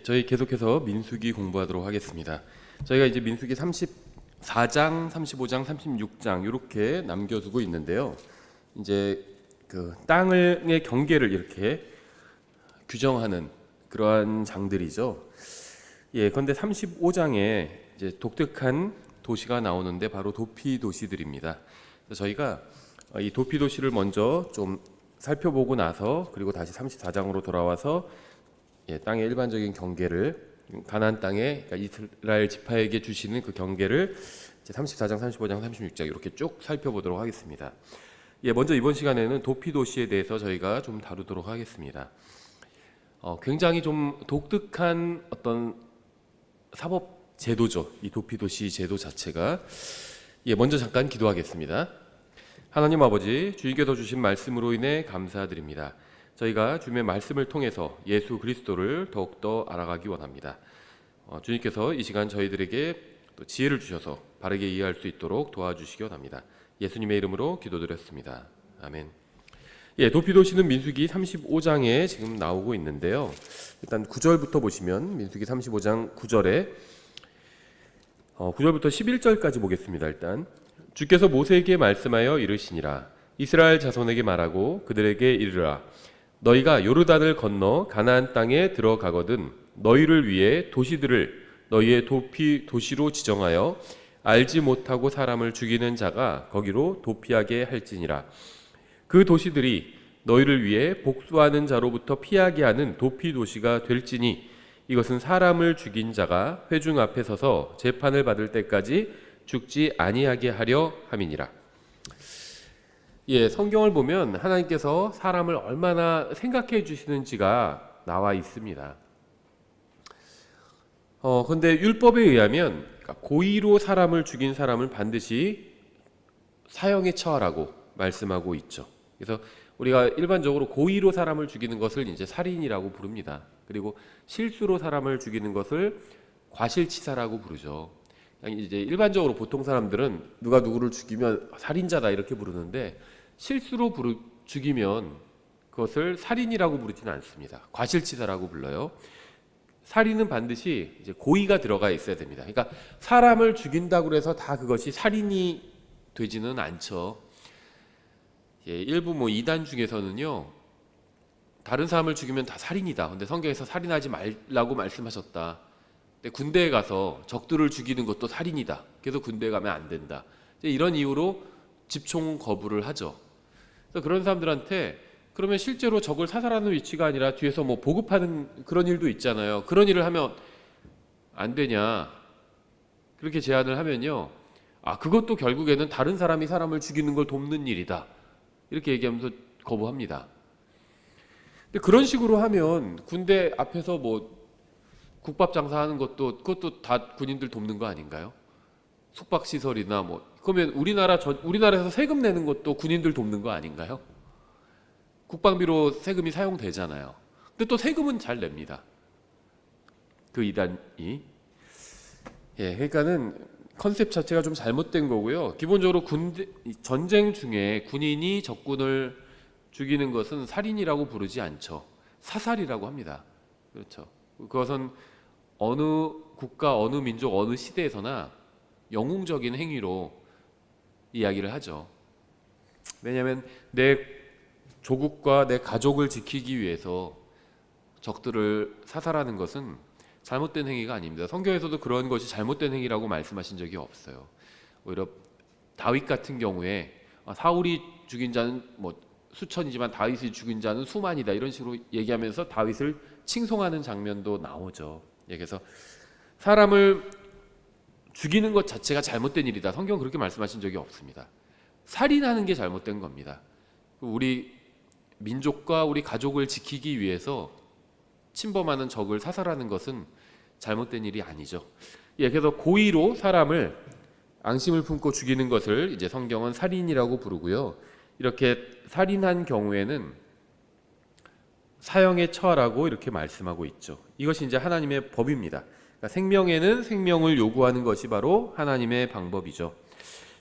저희 계속해서 민수기 공부하도록 하겠습니다. 저희가 이제 민수기 34장, 35장, 36장 이렇게 남겨두고 있는데요. 이제 그 땅의 경계를 이렇게 규정하는 그러한 장들이죠. 그런데 35장에 이제 독특한 도시가 나오는데 바로 도피 도시들입니다. 저희가 이 도피 도시를 먼저 좀 살펴보고 나서 그리고 다시 34장으로 돌아와서 땅의 일반적인 경계를 가나안 땅에 그러니까 이스라엘 지파에게 주시는 그 경계를 이제 34장, 35장, 36장 이렇게 쭉 살펴보도록 하겠습니다. 먼저 이번 시간에는 도피 도시에 대해서 저희가 좀 다루도록 하겠습니다. 굉장히 좀 독특한 어떤 사법 제도죠. 이 도피 도시 제도 자체가. 먼저 잠깐 기도하겠습니다. 하나님 아버지, 주님께서 주신 말씀으로 인해 감사드립니다. 저희가 주님의 말씀을 통해서 예수 그리스도를 더욱더 알아가기 원합니다. 주님께서 이 시간 저희들에게 또 지혜를 주셔서 바르게 이해할 수 있도록 도와주시기 원합니다. 예수님의 이름으로 기도드렸습니다. 아멘. 도피도시는 민수기 35장에 지금 나오고 있는데요. 일단 9절부터 보시면 민수기 35장 9절에 9절부터 11절까지 보겠습니다. 일단 주께서 모세에게 말씀하여 이르시니라. 이스라엘 자손에게 말하고 그들에게 이르라. 너희가 요르단을 건너 가나안 땅에 들어가거든 너희를 위해 도시들을 너희의 도피 도시로 지정하여 알지 못하고 사람을 죽이는 자가 거기로 도피하게 할지니라. 그 도시들이 너희를 위해 복수하는 자로부터 피하게 하는 도피 도시가 될지니 이것은 사람을 죽인 자가 회중 앞에 서서 재판을 받을 때까지 죽지 아니하게 하려 함이니라. 성경을 보면 하나님께서 사람을 얼마나 생각해 주시는지가 나와 있습니다. 그런데 율법에 의하면 고의로 사람을 죽인 사람은 반드시 사형에 처하라고 말씀하고 있죠. 그래서 우리가 일반적으로 고의로 사람을 죽이는 것을 이제 살인이라고 부릅니다. 그리고 실수로 사람을 죽이는 것을 과실치사라고 부르죠. 이제 일반적으로 보통 사람들은 누가 누구를 죽이면 살인자다 이렇게 부르는데 실수로 죽이면 그것을 살인이라고 부르지는 않습니다. 과실치사라고 불러요. 살인은 반드시 이제 고의가 들어가 있어야 됩니다. 그러니까 사람을 죽인다고 해서 다 그것이 살인이 되지는 않죠. 일부 이단 중에서는요, 다른 사람을 죽이면 다 살인이다. 근데 성경에서 살인하지 말라고 말씀하셨다. 근데 군대에 가서 적들을 죽이는 것도 살인이다. 그래서 군대에 가면 안 된다. 이런 이유로 집총 거부를 하죠. 그래서 그런 사람들한테 그러면 실제로 적을 사살하는 위치가 아니라 뒤에서 보급하는 그런 일도 있잖아요. 그런 일을 하면 안 되냐? 그렇게 제안을 하면요, 그것도 결국에는 다른 사람이 사람을 죽이는 걸 돕는 일이다. 이렇게 얘기하면서 거부합니다. 근데 그런 식으로 하면 군대 앞에서 국밥 장사하는 그것도 다 군인들 돕는 거 아닌가요? 숙박시설이나 그러면 우리나라에서 세금 내는 것도 군인들 돕는 거 아닌가요? 국방비로 세금이 사용되잖아요. 근데 또 세금은 잘 냅니다. 그 이단이. 그러니까는 컨셉 자체가 좀 잘못된 거고요. 기본적으로 전쟁 중에 군인이 적군을 죽이는 것은 살인이라고 부르지 않죠. 사살이라고 합니다. 그렇죠. 그것은 어느 국가, 어느 민족, 어느 시대에서나 영웅적인 행위로 이야기를 하죠. 왜냐하면 내 조국과 내 가족을 지키기 위해서 적들을 사살하는 것은 잘못된 행위가 아닙니다. 성경에서도 그런 것이 잘못된 행위라고 말씀하신 적이 없어요. 오히려 다윗 같은 경우에 사울이 죽인 자는 수천이지만 다윗이 죽인 자는 수만이다 이런 식으로 얘기하면서 다윗을 칭송하는 장면도 나오죠. 그래서 사람을 죽이는 것 자체가 잘못된 일이다. 성경은 그렇게 말씀하신 적이 없습니다. 살인하는 게 잘못된 겁니다. 우리 민족과 우리 가족을 지키기 위해서 침범하는 적을 사살하는 것은 잘못된 일이 아니죠. 그래서 고의로 사람을 앙심을 품고 죽이는 것을 이제 성경은 살인이라고 부르고요. 이렇게 살인한 경우에는 사형에 처하라고 이렇게 말씀하고 있죠. 이것이 이제 하나님의 법입니다. 그러니까 생명에는 생명을 요구하는 것이 바로 하나님의 방법이죠.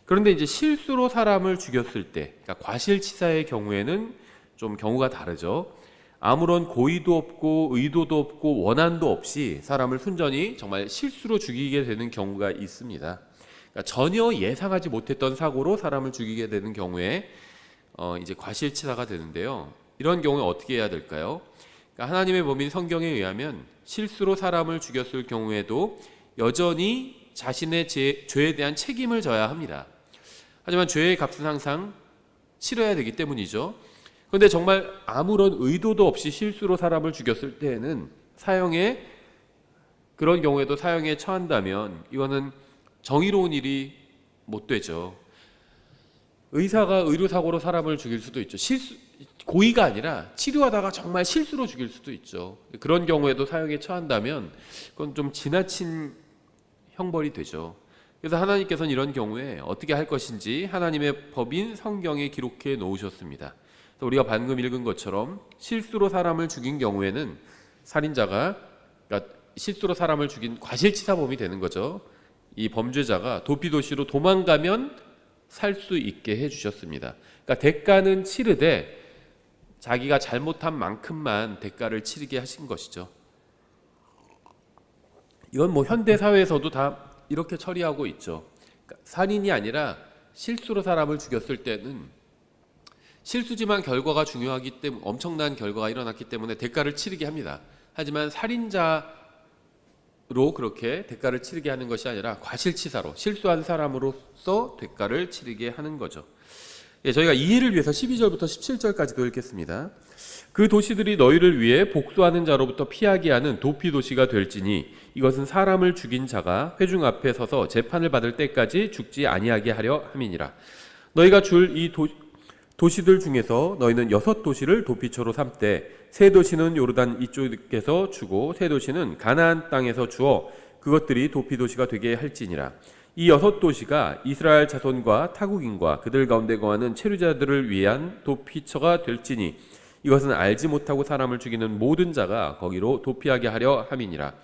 그런데 이제 실수로 사람을 죽였을 때, 그러니까 과실치사의 경우에는 좀 경우가 다르죠. 아무런 고의도 없고 의도도 없고 원한도 없이 사람을 순전히 정말 실수로 죽이게 되는 경우가 있습니다. 그러니까 전혀 예상하지 못했던 사고로 사람을 죽이게 되는 경우에 이제 과실치사가 되는데요. 이런 경우에 어떻게 해야 될까요? 그러니까 하나님의 법인 성경에 의하면 실수로 사람을 죽였을 경우에도 여전히 자신의 죄에 대한 책임을 져야 합니다. 하지만 죄의 값은 항상 치러야 되기 때문이죠. 그런데 정말 아무런 의도도 없이 실수로 사람을 죽였을 때에는 그런 경우에도 사형에 처한다면 이거는 정의로운 일이 못 되죠. 의사가 의료사고로 사람을 죽일 수도 있죠. 고의가 아니라 치료하다가 정말 실수로 죽일 수도 있죠. 그런 경우에도 사형에 처한다면 그건 좀 지나친 형벌이 되죠. 그래서 하나님께서는 이런 경우에 어떻게 할 것인지 하나님의 법인 성경에 기록해 놓으셨습니다. 우리가 방금 읽은 것처럼 실수로 사람을 죽인 경우에는 살인자가, 그러니까 실수로 사람을 죽인 과실치사범이 되는 거죠. 이 범죄자가 도피도시로 도망가면 살 수 있게 해주셨습니다. 그러니까 대가는 치르되 자기가 잘못한 만큼만 대가를 치르게 하신 것이죠. 이건 뭐 현대 사회에서도 다 이렇게 처리하고 있죠. 그러니까 살인이 아니라 실수로 사람을 죽였을 때는 실수지만 결과가 중요하기 때문에 엄청난 결과가 일어났기 때문에 대가를 치르게 합니다. 하지만 살인자로 그렇게 대가를 치르게 하는 것이 아니라 과실치사로 실수한 사람으로서 대가를 치르게 하는 거죠. 저희가 이해를 위해서 12절부터 17절까지도 읽겠습니다. 그 도시들이 너희를 위해 복수하는 자로부터 피하게 하는 도피도시가 될지니 이것은 사람을 죽인 자가 회중 앞에 서서 재판을 받을 때까지 죽지 아니하게 하려 함이니라. 너희가 줄 이 도시들 중에서 너희는 6도시를 도피처로 삼되 3도시는 요르단 이쪽에서 주고 3도시는 가나안 땅에서 주어 그것들이 도피도시가 되게 할지니라. 이 6도시가 이스라엘 자손과 타국인과 그들 가운데 거하는 체류자들을 위한 도피처가 될지니 이것은 알지 못하고 사람을 죽이는 모든 자가 거기로 도피하게 하려 함이니라.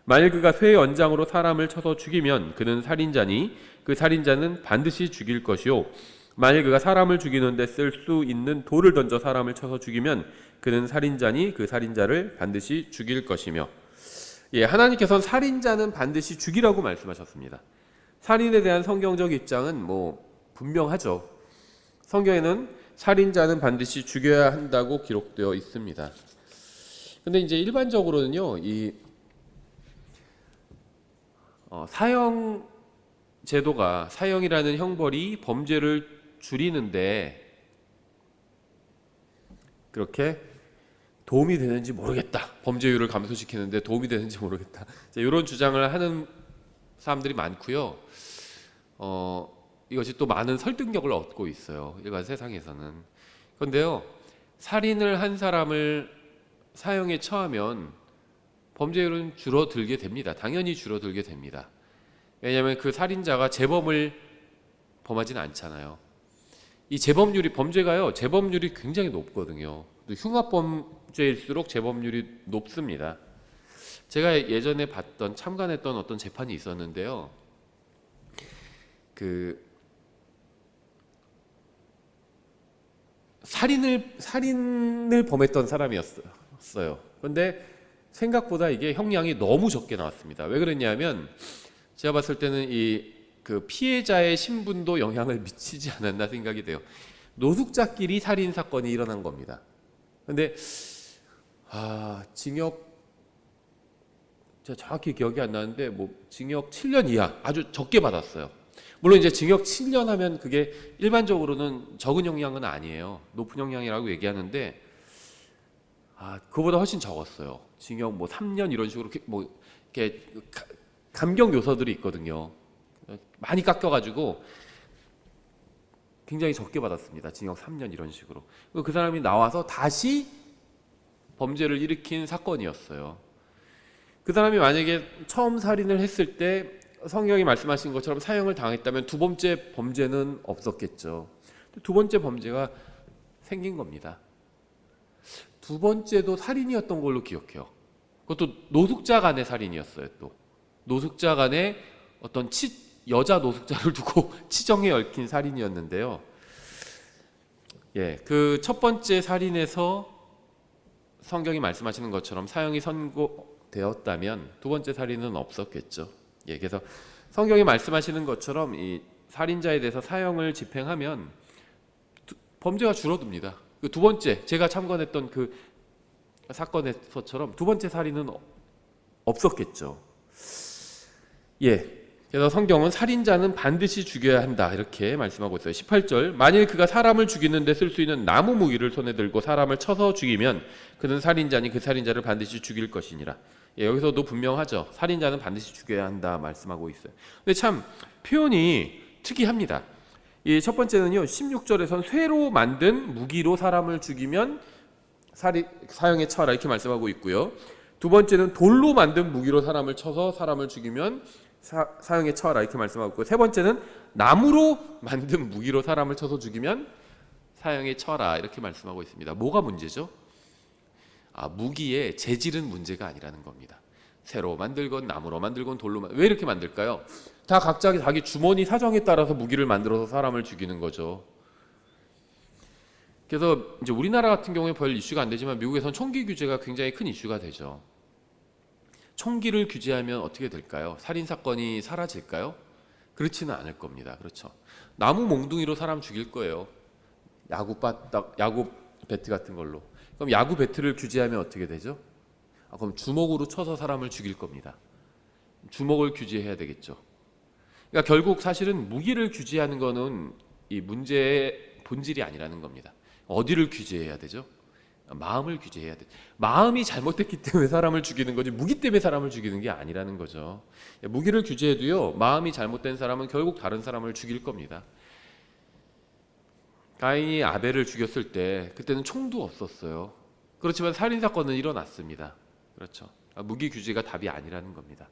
만일 그가 쇠의 연장으로 사람을 쳐서 죽이면 그는 살인자니 그 살인자는 반드시 죽일 것이요 만일 그가 사람을 죽이는데 쓸 수 있는 돌을 던져 사람을 쳐서 죽이면 그는 살인자니 그 살인자를 반드시 죽일 것이며. 하나님께서는 살인자는 반드시 죽이라고 말씀하셨습니다. 살인에 대한 성경적 입장은 뭐 분명하죠. 성경에는 살인자는 반드시 죽여야 한다고 기록되어 있습니다. 근데 이제 일반적으로는요, 사형 제도가, 사형이라는 형벌이 범죄를 줄이는데 그렇게 도움이 되는지 모르겠다. 범죄율을 감소시키는데 도움이 되는지 모르겠다. 이런 주장을 하는 사람들이 많고요. 이것이 또 많은 설득력을 얻고 있어요. 일반 세상에서는. 그런데요, 살인을 한 사람을 사형에 처하면 범죄율은 줄어들게 됩니다. 당연히 줄어들게 됩니다. 왜냐하면 그 살인자가 재범을 범하진 않잖아요. 이 범죄가요, 재범률이 굉장히 높거든요. 흉악범죄일수록 재범률이 높습니다. 제가 예전에 참관했던 어떤 재판이 있었는데요. 살인을 범했던 사람이었어요. 그런데 생각보다 이게 형량이 너무 적게 나왔습니다. 왜 그랬냐면 제가 봤을 때는 그 피해자의 신분도 영향을 미치지 않았나 생각이 돼요. 노숙자끼리 살인 사건이 일어난 겁니다. 그런데 징역, 제가 정확히 기억이 안 나는데 징역 7년 이하, 아주 적게 받았어요. 물론 이제 징역 7년 하면 그게 일반적으로는 적은 형량은 아니에요. 높은 형량이라고 얘기하는데 그거보다 훨씬 적었어요. 징역 3년 이런 식으로 이렇게 감경 요소들이 있거든요. 많이 깎여가지고 굉장히 적게 받았습니다. 징역 3년 이런 식으로. 그 사람이 나와서 다시 범죄를 일으킨 사건이었어요. 그 사람이 만약에 처음 살인을 했을 때 성경이 말씀하신 것처럼 사형을 당했다면 두 번째 범죄는 없었겠죠. 두 번째 범죄가 생긴 겁니다. 두 번째도 살인이었던 걸로 기억해요. 그것도 노숙자 간의 살인이었어요. 또 노숙자 간의 어떤 여자 노숙자를 두고 치정에 얽힌 살인이었는데요. 그 첫 번째 살인에서 성경이 말씀하시는 것처럼 사형이 선고되었다면 두 번째 살인은 없었겠죠. 예, 그래서 성경이 말씀하시는 것처럼 이 살인자에 대해서 사형을 집행하면 범죄가 줄어듭니다. 그 두 번째 제가 참관했던 그 사건에서처럼 두 번째 살인은 없었겠죠. 예. 그래서 성경은 살인자는 반드시 죽여야 한다 이렇게 말씀하고 있어요. 18절 만일 그가 사람을 죽이는 데 쓸 수 있는 나무 무기를 손에 들고 사람을 쳐서 죽이면 그는 살인자니 그 살인자를 반드시 죽일 것이니라. 예, 여기서도 분명하죠. 살인자는 반드시 죽여야 한다 말씀하고 있어요. 근데 참 표현이 특이합니다. 이 첫 번째는요. 16절에선 쇠로 만든 무기로 사람을 죽이면 사형에 처하라 이렇게 말씀하고 있고요. 두 번째는 돌로 만든 무기로 사람을 쳐서 사람을 죽이면 사형에 처하라 이렇게 말씀하고 있고, 세 번째는 나무로 만든 무기로 사람을 쳐서 죽이면 사형에 처하라 이렇게 말씀하고 있습니다. 뭐가 문제죠? 무기의 재질은 문제가 아니라는 겁니다. 새로 만들건 나무로 만들건 돌로 왜 이렇게 만들까요? 다 각자 자기 주머니 사정에 따라서 무기를 만들어서 사람을 죽이는 거죠. 그래서 이제 우리나라 같은 경우에 별 이슈가 안 되지만 미국에서는 총기 규제가 굉장히 큰 이슈가 되죠. 총기를 규제하면 어떻게 될까요? 살인 사건이 사라질까요? 그렇지는 않을 겁니다. 그렇죠. 나무 몽둥이로 사람 죽일 거예요. 야구 배트 같은 걸로. 그럼 야구 배트를 규제하면 어떻게 되죠? 그럼 주먹으로 쳐서 사람을 죽일 겁니다. 주먹을 규제해야 되겠죠. 그러니까 결국 사실은 무기를 규제하는 거는 이 문제의 본질이 아니라는 겁니다. 어디를 규제해야 되죠? 마음을 규제해야 돼. 마음이 잘못됐기 때문에 사람을 죽이는 거지 무기 때문에 사람을 죽이는 게 아니라는 거죠. 무기를 규제해도요. 마음이 잘못된 사람은 결국 다른 사람을 죽일 겁니다. 가인이 아벨을 죽였을 때 그때는 총도 없었어요. 그렇지만 살인 사건은 일어났습니다. 그렇죠. 무기 규제가 답이 아니라는 겁니다.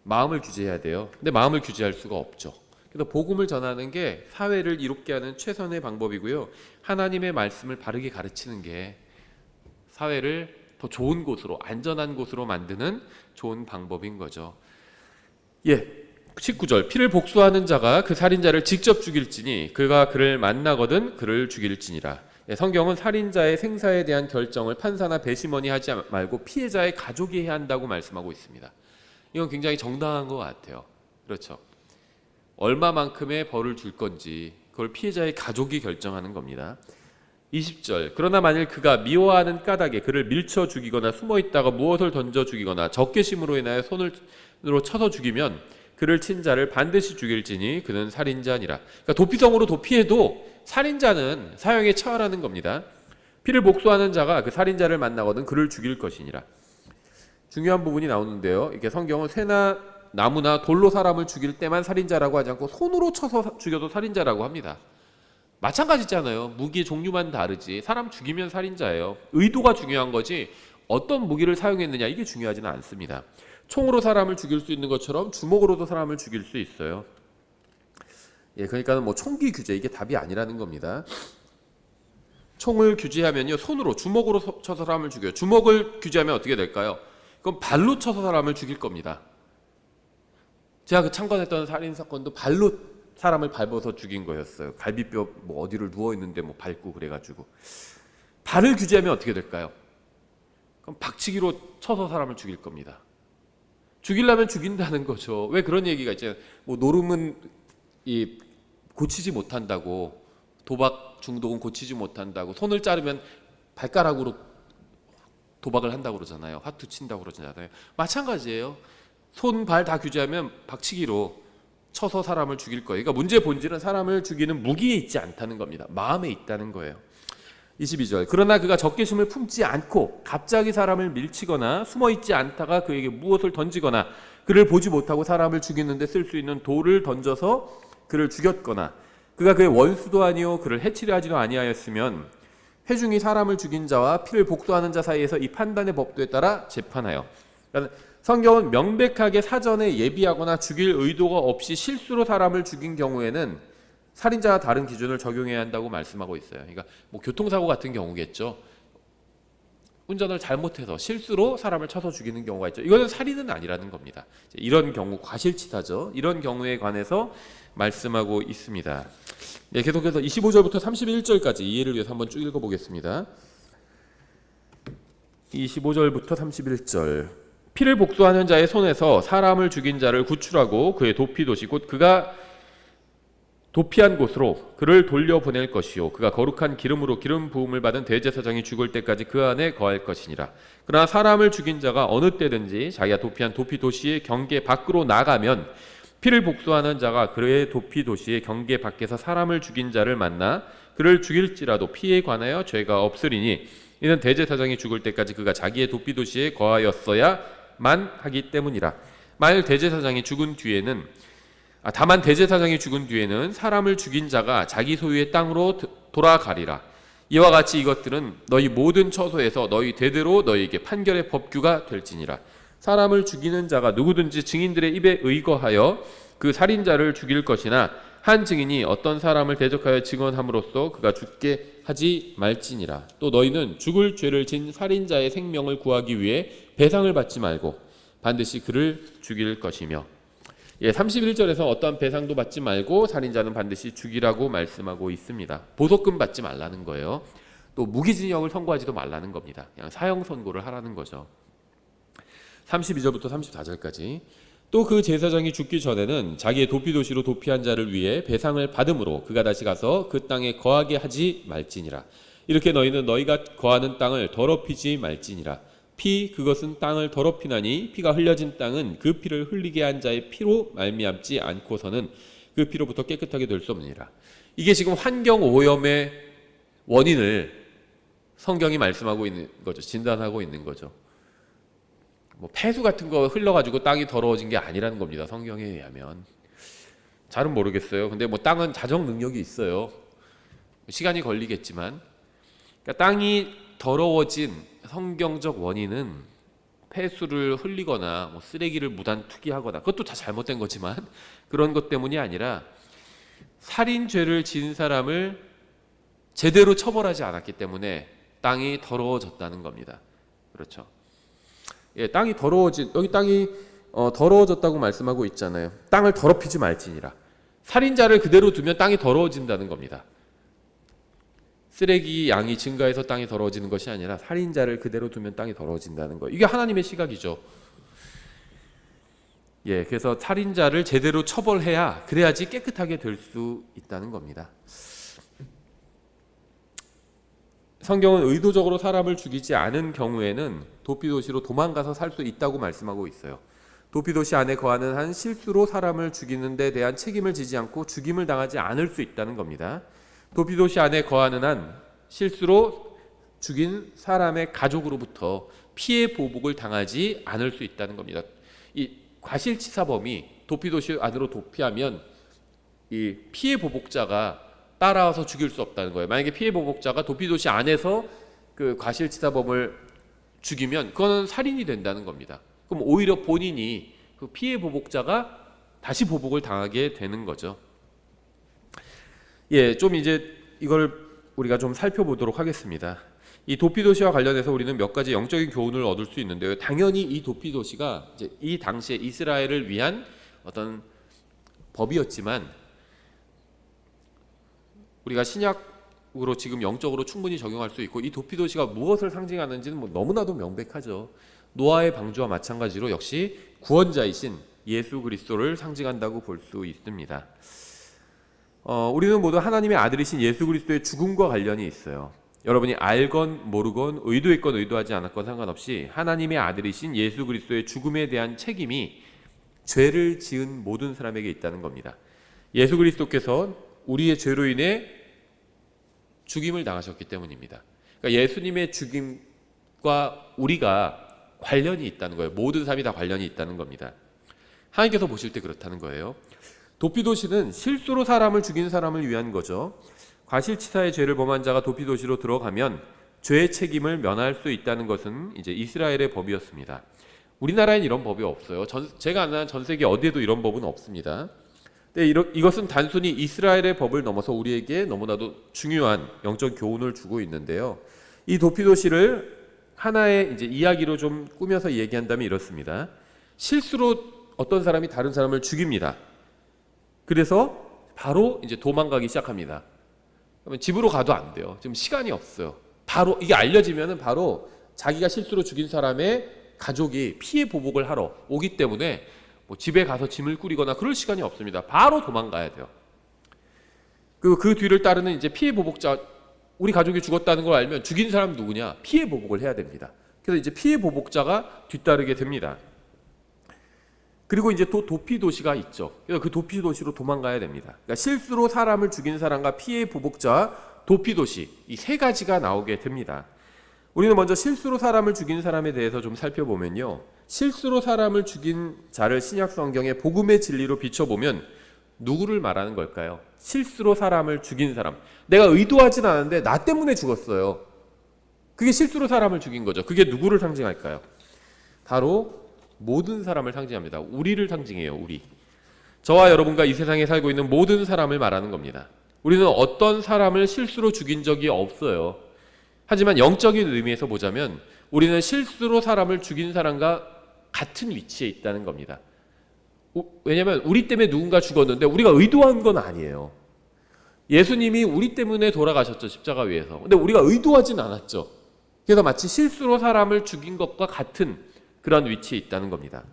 마음을 규제해야 돼요. 근데 마음을 규제할 수가 없죠. 그래서 복음을 전하는 게 사회를 이롭게 하는 최선의 방법이고요. 하나님의 말씀을 바르게 가르치는 게 사회를 더 좋은 곳으로, 안전한 곳으로 만드는 좋은 방법인 거죠. 예, 19절 피를 복수하는 자가 그 살인자를 직접 죽일지니 그가 그를 만나거든 그를 죽일지니라. 예, 성경은 살인자의 생사에 대한 결정을 판사나 배심원이 하지 말고 피해자의 가족이 해야 한다고 말씀하고 있습니다. 이건 굉장히 정당한 것 같아요. 그렇죠. 얼마만큼의 벌을 줄 건지 그걸 피해자의 가족이 결정하는 겁니다. 20절 그러나 만일 그가 미워하는 까닭에 그를 밀쳐 죽이거나 숨어있다가 무엇을 던져 죽이거나 적개심으로 인하여 손으로 쳐서 죽이면 그를 친 자를 반드시 죽일지니 그는 살인자니라. 그러니까 도피성으로 도피해도 살인자는 사형에 처하라는 겁니다. 피를 복수하는 자가 그 살인자를 만나거든 그를 죽일 것이니라. 중요한 부분이 나오는데요. 이게 성경은 쇠나 나무나 돌로 사람을 죽일 때만 살인자라고 하지 않고 손으로 쳐서 죽여도 살인자라고 합니다. 마찬가지잖아요. 무기의 종류만 다르지 사람 죽이면 살인자예요. 의도가 중요한 거지 어떤 무기를 사용했느냐 이게 중요하지는 않습니다. 총으로 사람을 죽일 수 있는 것처럼 주먹으로도 사람을 죽일 수 있어요. 예, 그러니까 뭐 총기 규제 이게 답이 아니라는 겁니다. 총을 규제하면요 손으로 주먹으로 쳐서 사람을 죽여요. 주먹을 규제하면 어떻게 될까요? 그럼 발로 쳐서 사람을 죽일 겁니다. 제가 그 참관했던 살인 사건도 발로 사람을 밟아서 죽인 거였어요. 갈비뼈 뭐 어디를 누워 있는데 뭐 밟고 그래가지고. 발을 규제하면 어떻게 될까요? 그럼 박치기로 쳐서 사람을 죽일 겁니다. 죽이려면 죽인다는 거죠. 왜 그런 얘기가 있잖아요. 뭐 노름은 고치지 못한다고, 도박 중독은 고치지 못한다고, 손을 자르면 발가락으로 도박을 한다고 그러잖아요. 화투 친다고 그러잖아요. 마찬가지예요. 손, 발 다 규제하면 박치기로 쳐서 사람을 죽일 거예요. 그러니까 문제의 본질은 사람을 죽이는 무기에 있지 않다는 겁니다. 마음에 있다는 거예요. 22절 그러나 그가 적개심을 품지 않고 갑자기 사람을 밀치거나 숨어있지 않다가 그에게 무엇을 던지거나 그를 보지 못하고 사람을 죽이는 데 쓸 수 있는 돌을 던져서 그를 죽였거나 그가 그의 원수도 아니요 그를 해치려 하지도 아니하였으면 회중이 사람을 죽인 자와 피를 복수하는 자 사이에서 이 판단의 법도에 따라 재판하여. 그러니까 성경은 명백하게 사전에 예비하거나 죽일 의도가 없이 실수로 사람을 죽인 경우에는 살인자와 다른 기준을 적용해야 한다고 말씀하고 있어요. 그러니까 뭐 교통사고 같은 경우겠죠. 운전을 잘못해서 실수로 사람을 쳐서 죽이는 경우가 있죠. 이거는 살인은 아니라는 겁니다. 이런 경우 과실치사죠. 이런 경우에 관해서 말씀하고 있습니다. 네, 계속해서 25절부터 31절까지 이해를 위해서 한번 쭉 읽어보겠습니다. 25절부터 31절. 피를 복수하는 자의 손에서 사람을 죽인 자를 구출하고 그의 도피도시 곧 그가 도피한 곳으로 그를 돌려보낼 것이요 그가 거룩한 기름으로 기름 부음을 받은 대제사장이 죽을 때까지 그 안에 거할 것이니라. 그러나 사람을 죽인 자가 어느 때든지 자기가 도피한 도피도시의 경계 밖으로 나가면 피를 복수하는 자가 그의 도피도시의 경계 밖에서 사람을 죽인 자를 만나 그를 죽일지라도 피에 관하여 죄가 없으리니 이는 대제사장이 죽을 때까지 그가 자기의 도피도시에 거하였어야만 하기 때문이라. 만일 대제사장이 죽은 뒤에는 다만 대제사장이 죽은 뒤에는 사람을 죽인 자가 자기 소유의 땅으로 돌아가리라. 이와 같이 이것들은 너희 모든 처소에서 너희 대대로 너희에게 판결의 법규가 될지니라. 사람을 죽이는 자가 누구든지 증인들의 입에 의거하여 그 살인자를 죽일 것이나 한 증인이 어떤 사람을 대적하여 증언함으로써 그가 죽게 하지 말지니라. 또 너희는 죽을 죄를 진 살인자의 생명을 구하기 위해 배상을 받지 말고 반드시 그를 죽일 것이며 31절에서 어떠한 배상도 받지 말고 살인자는 반드시 죽이라고 말씀하고 있습니다. 보석금 받지 말라는 거예요. 또 무기징역을 선고하지도 말라는 겁니다. 그냥 사형 선고를 하라는 거죠. 32절부터 34절까지. 또 그 제사장이 죽기 전에는 자기의 도피도시로 도피한 자를 위해 배상을 받음으로 그가 다시 가서 그 땅에 거하게 하지 말지니라. 이렇게 너희는 너희가 거하는 땅을 더럽히지 말지니라. 피 그것은 땅을 더럽히나니 피가 흘려진 땅은 그 피를 흘리게 한 자의 피로 말미암지 않고서는 그 피로부터 깨끗하게 될 수 없느니라. 이게 지금 환경 오염의 원인을 성경이 말씀하고 있는 거죠. 진단하고 있는 거죠. 뭐 폐수 같은 거 흘러가지고 땅이 더러워진 게 아니라는 겁니다. 성경에 의하면. 잘은 모르겠어요. 근데 뭐 땅은 자정 능력이 있어요. 시간이 걸리겠지만, 그러니까 땅이 더러워진 성경적 원인은 폐수를 흘리거나 뭐 쓰레기를 무단 투기하거나 그것도 다 잘못된 거지만 그런 것 때문이 아니라 살인죄를 지은 사람을 제대로 처벌하지 않았기 때문에 땅이 더러워졌다는 겁니다. 그렇죠. 땅이 더러워진 여기 땅이 더러워졌다고 말씀하고 있잖아요. 땅을 더럽히지 말지니라. 살인자를 그대로 두면 땅이 더러워진다는 겁니다. 쓰레기 양이 증가해서 땅이 더러워지는 것이 아니라 살인자를 그대로 두면 땅이 더러워진다는 거예요. 이게 하나님의 시각이죠. 그래서 살인자를 제대로 처벌해야 그래야지 깨끗하게 될 수 있다는 겁니다. 성경은 의도적으로 사람을 죽이지 않은 경우에는 도피도시로 도망가서 살 수 있다고 말씀하고 있어요. 도피도시 안에 거하는 한 실수로 사람을 죽이는 데 대한 책임을 지지 않고 죽임을 당하지 않을 수 있다는 겁니다. 도피도시 안에 거하는 한 실수로 죽인 사람의 가족으로부터 피해 보복을 당하지 않을 수 있다는 겁니다. 이 과실치사범이 도피도시 안으로 도피하면 이 피해 보복자가 따라와서 죽일 수 없다는 거예요. 만약에 피해 보복자가 도피도시 안에서 그 과실치사범을 죽이면 그거는 살인이 된다는 겁니다. 그럼 오히려 본인이 그 피해 보복자가 다시 보복을 당하게 되는 거죠. 좀 이제 이걸 우리가 좀 살펴보도록 하겠습니다. 이 도피도시와 관련해서 우리는 몇 가지 영적인 교훈을 얻을 수 있는데요. 당연히 이 도피도시가 이제 이 당시에 이스라엘을 위한 어떤 법이었지만 우리가 신약으로 지금 영적으로 충분히 적용할 수 있고 이 도피도시가 무엇을 상징하는지는 뭐 너무나도 명백하죠. 노아의 방주와 마찬가지로 역시 구원자이신 예수 그리스도를 상징한다고 볼 수 있습니다. 우리는 모두 하나님의 아들이신 예수 그리스도의 죽음과 관련이 있어요. 여러분이 알건 모르건 의도했건 의도하지 않았건 상관없이 하나님의 아들이신 예수 그리스도의 죽음에 대한 책임이 죄를 지은 모든 사람에게 있다는 겁니다. 예수 그리스도께서 우리의 죄로 인해 죽임을 당하셨기 때문입니다. 그러니까 예수님의 죽임과 우리가 관련이 있다는 거예요. 모든 사람이 다 관련이 있다는 겁니다. 하나님께서 보실 때 그렇다는 거예요. 도피도시는 실수로 사람을 죽인 사람을 위한 거죠. 과실치사의 죄를 범한 자가 도피도시로 들어가면 죄의 책임을 면할 수 있다는 것은 이제 이스라엘의 법이었습니다. 우리나라엔 이런 법이 없어요. 제가 아는 전 세계 어디에도 이런 법은 없습니다. 근데 이것은 단순히 이스라엘의 법을 넘어서 우리에게 너무나도 중요한 영적 교훈을 주고 있는데요. 이 도피도시를 하나의 이제 이야기로 좀 꾸며서 얘기한다면 이렇습니다. 실수로 어떤 사람이 다른 사람을 죽입니다. 그래서 바로 이제 도망가기 시작합니다. 그러면 집으로 가도 안 돼요. 지금 시간이 없어요. 바로 이게 알려지면은 바로 자기가 실수로 죽인 사람의 가족이 피해 보복을 하러 오기 때문에 뭐 집에 가서 짐을 꾸리거나 그럴 시간이 없습니다. 바로 도망가야 돼요. 그 뒤를 따르는 이제 피해 보복자, 우리 가족이 죽었다는 걸 알면 죽인 사람 누구냐? 피해 보복을 해야 됩니다. 그래서 이제 피해 보복자가 뒤따르게 됩니다. 그리고 이제 또 도피 도시가 있죠. 그래서 그 도피 도시로 도망가야 됩니다. 그러니까 실수로 사람을 죽인 사람과 피해 보복자, 도피 도시, 이 세 가지가 나오게 됩니다. 우리는 먼저 실수로 사람을 죽인 사람에 대해서 좀 살펴보면요, 실수로 사람을 죽인 자를 신약 성경의 복음의 진리로 비춰보면 누구를 말하는 걸까요? 실수로 사람을 죽인 사람. 내가 의도하진 않았는데 나 때문에 죽었어요. 그게 실수로 사람을 죽인 거죠. 그게 누구를 상징할까요? 바로 모든 사람을 상징합니다. 우리를 상징해요. 우리. 저와 여러분과 이 세상에 살고 있는 모든 사람을 말하는 겁니다. 우리는 어떤 사람을 실수로 죽인 적이 없어요. 하지만 영적인 의미에서 보자면 우리는 실수로 사람을 죽인 사람과 같은 위치에 있다는 겁니다. 왜냐하면 우리 때문에 누군가 죽었는데 우리가 의도한 건 아니에요. 예수님이 우리 때문에 돌아가셨죠. 십자가 위에서. 근데 우리가 의도하진 않았죠. 그래서 마치 실수로 사람을 죽인 것과 같은 그런 위치에 있다는 겁니다.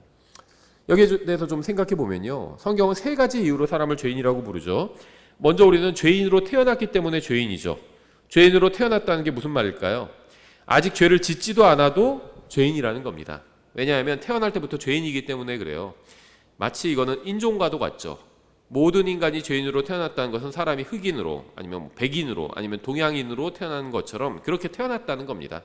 여기에 대해서 좀 생각해 보면요, 성경은 세 가지 이유로 사람을 죄인이라고 부르죠. 먼저 우리는 죄인으로 태어났기 때문에 죄인이죠. 죄인으로 태어났다는 게 무슨 말일까요? 아직 죄를 짓지도 않아도 죄인이라는 겁니다. 왜냐하면 태어날 때부터 죄인이기 때문에 그래요. 마치 이거는 인종과도 같죠. 모든 인간이 죄인으로 태어났다는 것은 사람이 흑인으로 아니면 백인으로 아니면 동양인으로 태어나는 것처럼 그렇게 태어났다는 겁니다.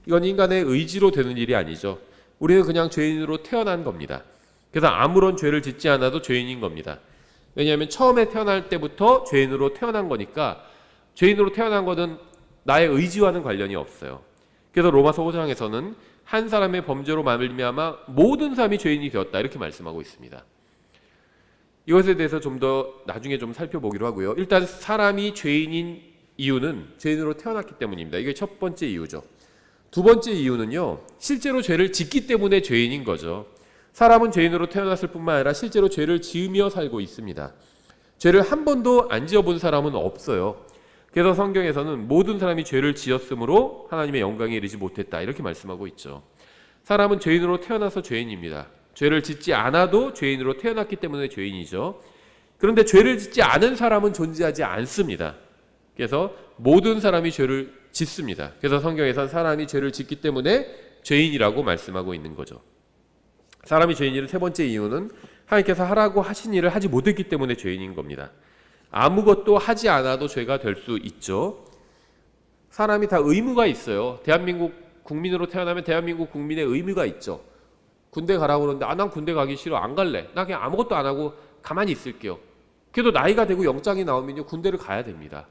이건 인간의 의지로 되는 일이 아니죠. 우리는 그냥 죄인으로 태어난 겁니다. 그래서 아무런 죄를 짓지 않아도 죄인인 겁니다. 왜냐하면 처음에 태어날 때부터 죄인으로 태어난 거니까 죄인으로 태어난 것은 나의 의지와는 관련이 없어요. 그래서 로마서 5장에서는 한 사람의 범죄로 말미암아 모든 사람이 죄인이 되었다 이렇게 말씀하고 있습니다. 이것에 대해서 좀 더 나중에 좀 살펴보기로 하고요. 일단 사람이 죄인인 이유는 죄인으로 태어났기 때문입니다. 이게 첫 번째 이유죠. 두 번째 이유는요, 실제로 죄를 짓기 때문에 죄인인 거죠. 사람은 죄인으로 태어났을 뿐만 아니라 실제로 죄를 지으며 살고 있습니다. 죄를 한 번도 안 지어본 사람은 없어요. 그래서 성경에서는 모든 사람이 죄를 지었으므로 하나님의 영광에 이르지 못했다 이렇게 말씀하고 있죠. 사람은 죄인으로 태어나서 죄인입니다. 죄를 짓지 않아도 죄인으로 태어났기 때문에 죄인이죠. 그런데 죄를 짓지 않은 사람은 존재하지 않습니다. 그래서 모든 사람이 죄를 짓습니다. 그래서 성경에서는 사람이 죄를 짓기 때문에 죄인이라고 말씀하고 있는 거죠. 사람이 죄인인 세 번째 이유는 하나님께서 하라고 하신 일을 하지 못했기 때문에 죄인인 겁니다. 아무것도 하지 않아도 죄가 될 수 있죠. 사람이 다 의무가 있어요. 대한민국 국민으로 태어나면 대한민국 국민의 의무가 있죠. 군대 가라고 그러는데 난 군대 가기 싫어, 안 갈래, 나 그냥 아무것도 안 하고 가만히 있을게요. 그래도 나이가 되고 영장이 나오면요, 군대를 가야 됩니다.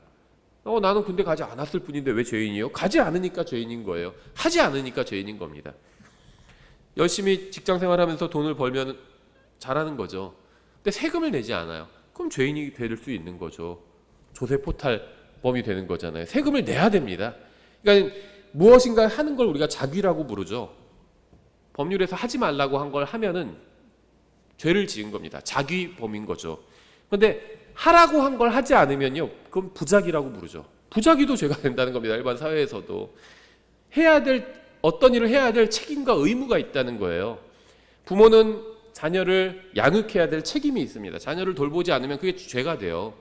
나는 군대 가지 않았을 뿐인데 왜 죄인이에요? 가지 않으니까 죄인인 거예요. 하지 않으니까 죄인인 겁니다. 열심히 직장생활하면서 돈을 벌면 잘하는 거죠. 근데 세금을 내지 않아요. 그럼 죄인이 될 수 있는 거죠. 조세포탈범이 되는 거잖아요. 세금을 내야 됩니다. 그러니까 무엇인가 하는 걸 우리가 자귀라고 부르죠. 법률에서 하지 말라고 한 걸 하면은 죄를 지은 겁니다. 자귀범인 거죠. 그런데 하라고 한 걸 하지 않으면요, 그건 부작위라고 부르죠. 부작위도 죄가 된다는 겁니다. 일반 사회에서도 해야 될, 어떤 일을 해야 될 책임과 의무가 있다는 거예요. 부모는 자녀를 양육해야 될 책임이 있습니다. 자녀를 돌보지 않으면 그게 죄가 돼요.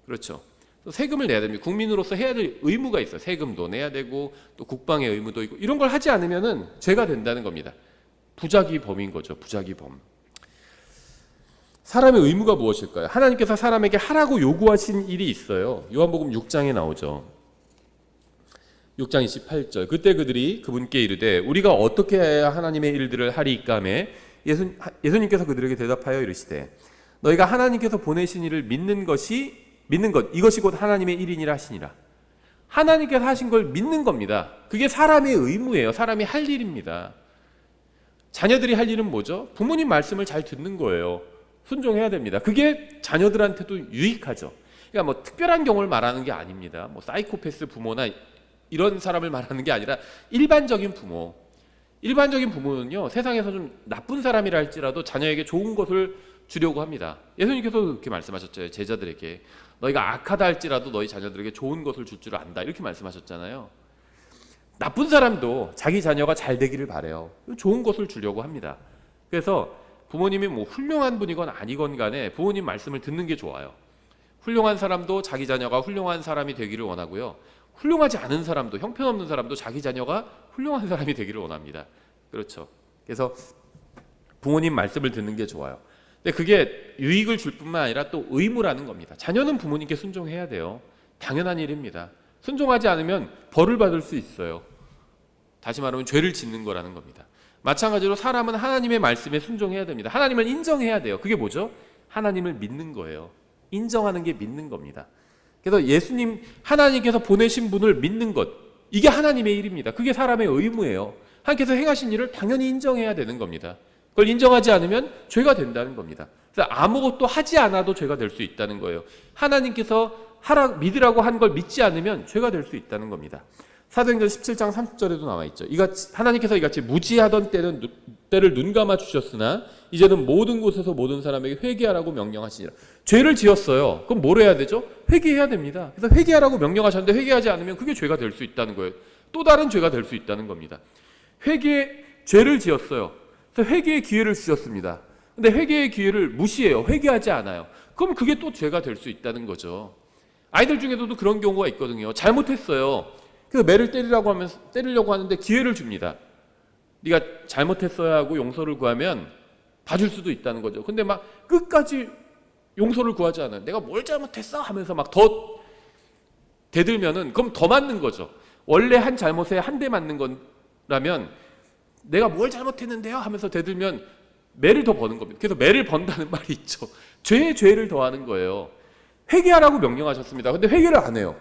그렇죠. 세금을 내야 됩니다. 국민으로서 해야 될 의무가 있어요. 세금도 내야 되고 또 국방의 의무도 있고, 이런 걸 하지 않으면은 죄가 된다는 겁니다. 부작위범인 거죠. 부작위범. 사람의 의무가 무엇일까요? 하나님께서 사람에게 하라고 요구하신 일이 있어요. 요한복음 6장에 나오죠. 6장 28절. 그때 그들이 그분께 이르되 우리가 어떻게 해야 하나님의 일들을 하리까매 예수님께서 그들에게 대답하여 이르시되 너희가 하나님께서 보내신 일을 믿는 것 이것이 곧 하나님의 일이니라 하시니라. 하나님께서 하신 걸 믿는 겁니다. 그게 사람의 의무예요. 사람이 할 일입니다. 자녀들이 할 일은 뭐죠? 부모님 말씀을 잘 듣는 거예요. 순종해야 됩니다. 그게 자녀들한테도 유익하죠. 그러니까 뭐 특별한 경우를 말하는 게 아닙니다. 뭐 사이코패스 부모나 이런 사람을 말하는 게 아니라 일반적인 부모. 일반적인 부모는요, 세상에서 좀 나쁜 사람이라 할지라도 자녀에게 좋은 것을 주려고 합니다. 예수님께서 그렇게 말씀하셨죠. 제자들에게 너희가 악하다 할지라도 너희 자녀들에게 좋은 것을 줄 줄 안다 이렇게 말씀하셨잖아요. 나쁜 사람도 자기 자녀가 잘 되기를 바래요. 좋은 것을 주려고 합니다. 그래서 부모님이 뭐 훌륭한 분이건 아니건 간에 부모님 말씀을 듣는 게 좋아요. 훌륭한 사람도 자기 자녀가 훌륭한 사람이 되기를 원하고요. 훌륭하지 않은 사람도, 형편없는 사람도 자기 자녀가 훌륭한 사람이 되기를 원합니다. 그렇죠. 그래서 부모님 말씀을 듣는 게 좋아요. 근데 그게 유익을 줄 뿐만 아니라 또 의무라는 겁니다. 자녀는 부모님께 순종해야 돼요. 당연한 일입니다. 순종하지 않으면 벌을 받을 수 있어요. 다시 말하면 죄를 짓는 거라는 겁니다. 마찬가지로 사람은 하나님의 말씀에 순종해야 됩니다. 하나님을 인정해야 돼요. 그게 뭐죠? 하나님을 믿는 거예요. 인정하는 게 믿는 겁니다. 그래서 예수님, 하나님께서 보내신 분을 믿는 것, 이게 하나님의 일입니다. 그게 사람의 의무예요. 하나님께서 행하신 일을 당연히 인정해야 되는 겁니다. 그걸 인정하지 않으면 죄가 된다는 겁니다. 그래서 아무것도 하지 않아도 죄가 될 수 있다는 거예요. 하나님께서 믿으라고 한 걸 믿지 않으면 죄가 될 수 있다는 겁니다. 사도행전 17장 30절에도 나와 있죠. 하나님께서 이같이 무지하던 때를 눈 감아 주셨으나 이제는 모든 곳에서 모든 사람에게 회개하라고 명령하시니라. 죄를 지었어요. 그럼 뭘 해야 되죠? 회개해야 됩니다. 그래서 회개하라고 명령하셨는데 회개하지 않으면 그게 죄가 될 수 있다는 거예요. 또 다른 죄가 될 수 있다는 겁니다. 죄를 지었어요. 그래서 회개의 기회를 주셨습니다. 근데 회개의 기회를 무시해요. 회개하지 않아요. 그럼 그게 또 죄가 될 수 있다는 거죠. 아이들 중에서도 그런 경우가 있거든요. 잘못했어요. 그래서 매를 때리려고 하는데 기회를 줍니다. 네가 잘못했어야 하고 용서를 구하면 봐줄 수도 있다는 거죠. 근데 막 끝까지 용서를 구하지 않아요. 내가 뭘 잘못했어 하면서 막 더 대들면은 그럼 더 맞는 거죠. 원래 한 잘못에 한 대 맞는 거라면 내가 뭘 잘못했는데요 하면서 대들면 매를 더 버는 겁니다. 그래서 매를 번다는 말이 있죠. 죄에 죄를 더하는 거예요. 회개하라고 명령하셨습니다. 근데 회개를 안 해요.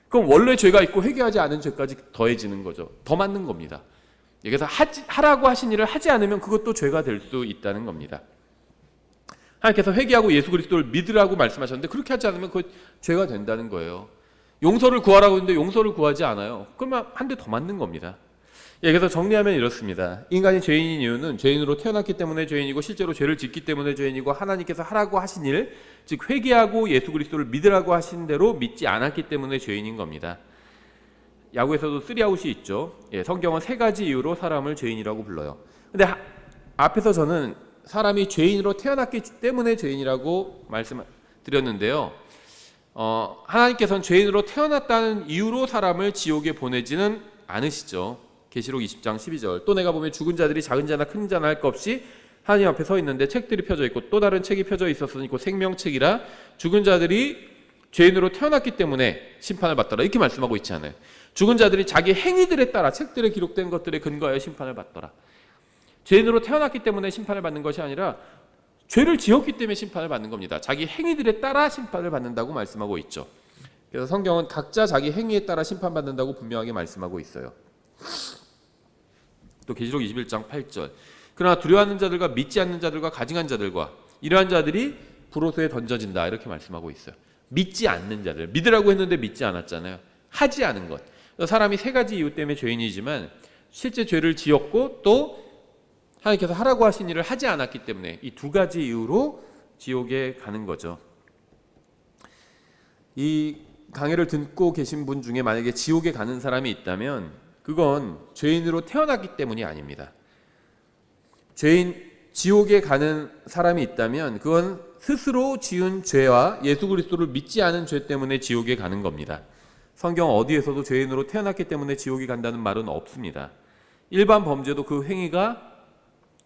그럼 원래 죄가 있고 회개하지 않은 죄까지 더해지는 거죠. 더 맞는 겁니다. 그래서 하라고 하신 일을 하지 않으면 그것도 죄가 될 수 있다는 겁니다. 하나님께서 회개하고 예수 그리스도를 믿으라고 말씀하셨는데 그렇게 하지 않으면 그것 죄가 된다는 거예요. 용서를 구하라고 했는데 용서를 구하지 않아요. 그러면 한 대 더 맞는 겁니다. 그래서 정리하면 이렇습니다. 인간이 죄인인 이유는 죄인으로 태어났기 때문에 죄인이고 실제로 죄를 짓기 때문에 죄인이고 하나님께서 하라고 하신 일, 즉 회개하고 예수 그리스도를 믿으라고 하신 대로 믿지 않았기 때문에 죄인인 겁니다. 야구에서도 3아웃이 있죠. 성경은 3가지 이유로 사람을 죄인이라고 불러요. 근데 앞에서 저는 사람이 죄인으로 태어났기 때문에 죄인이라고 말씀드렸는데요. 하나님께서는 죄인으로 태어났다는 이유로 사람을 지옥에 보내지는 않으시죠. 계시록 20장 12절. 또 내가 보면 죽은 자들이 작은 자나 큰 자나 할 것 없이 하나님 앞에 서 있는데 책들이 펴져 있고 또 다른 책이 펴져 있었으니 곧 생명책이라 죽은 자들이 죄인으로 태어났기 때문에 심판을 받더라. 이렇게 말씀하고 있지 않아요. 죽은 자들이 자기 행위들에 따라 책들에 기록된 것들에 근거하여 심판을 받더라. 죄인으로 태어났기 때문에 심판을 받는 것이 아니라 죄를 지었기 때문에 심판을 받는 겁니다. 자기 행위들에 따라 심판을 받는다고 말씀하고 있죠. 그래서 성경은 각자 자기 행위에 따라 심판받는다고 분명하게 말씀하고 있어요. 또 계시록 21장 8절. 그러나 두려워하는 자들과 믿지 않는 자들과 가증한 자들과 이러한 자들이 불호수에 던져진다. 이렇게 말씀하고 있어요. 믿지 않는 자들. 믿으라고 했는데 믿지 않았잖아요. 하지 않은 것. 사람이 3가지 이유 때문에 죄인이지만 실제 죄를 지었고 또 하나님께서 하라고 하신 일을 하지 않았기 때문에 이 2가지 이유로 지옥에 가는 거죠. 이 강의를 듣고 계신 분 중에 만약에 지옥에 가는 사람이 있다면 그건 죄인으로 태어났기 때문이 아닙니다. 지옥에 가는 사람이 있다면 그건 스스로 지은 죄와 예수 그리스도를 믿지 않은 죄 때문에 지옥에 가는 겁니다. 성경 어디에서도 죄인으로 태어났기 때문에 지옥에 간다는 말은 없습니다. 일반 범죄도 그 행위가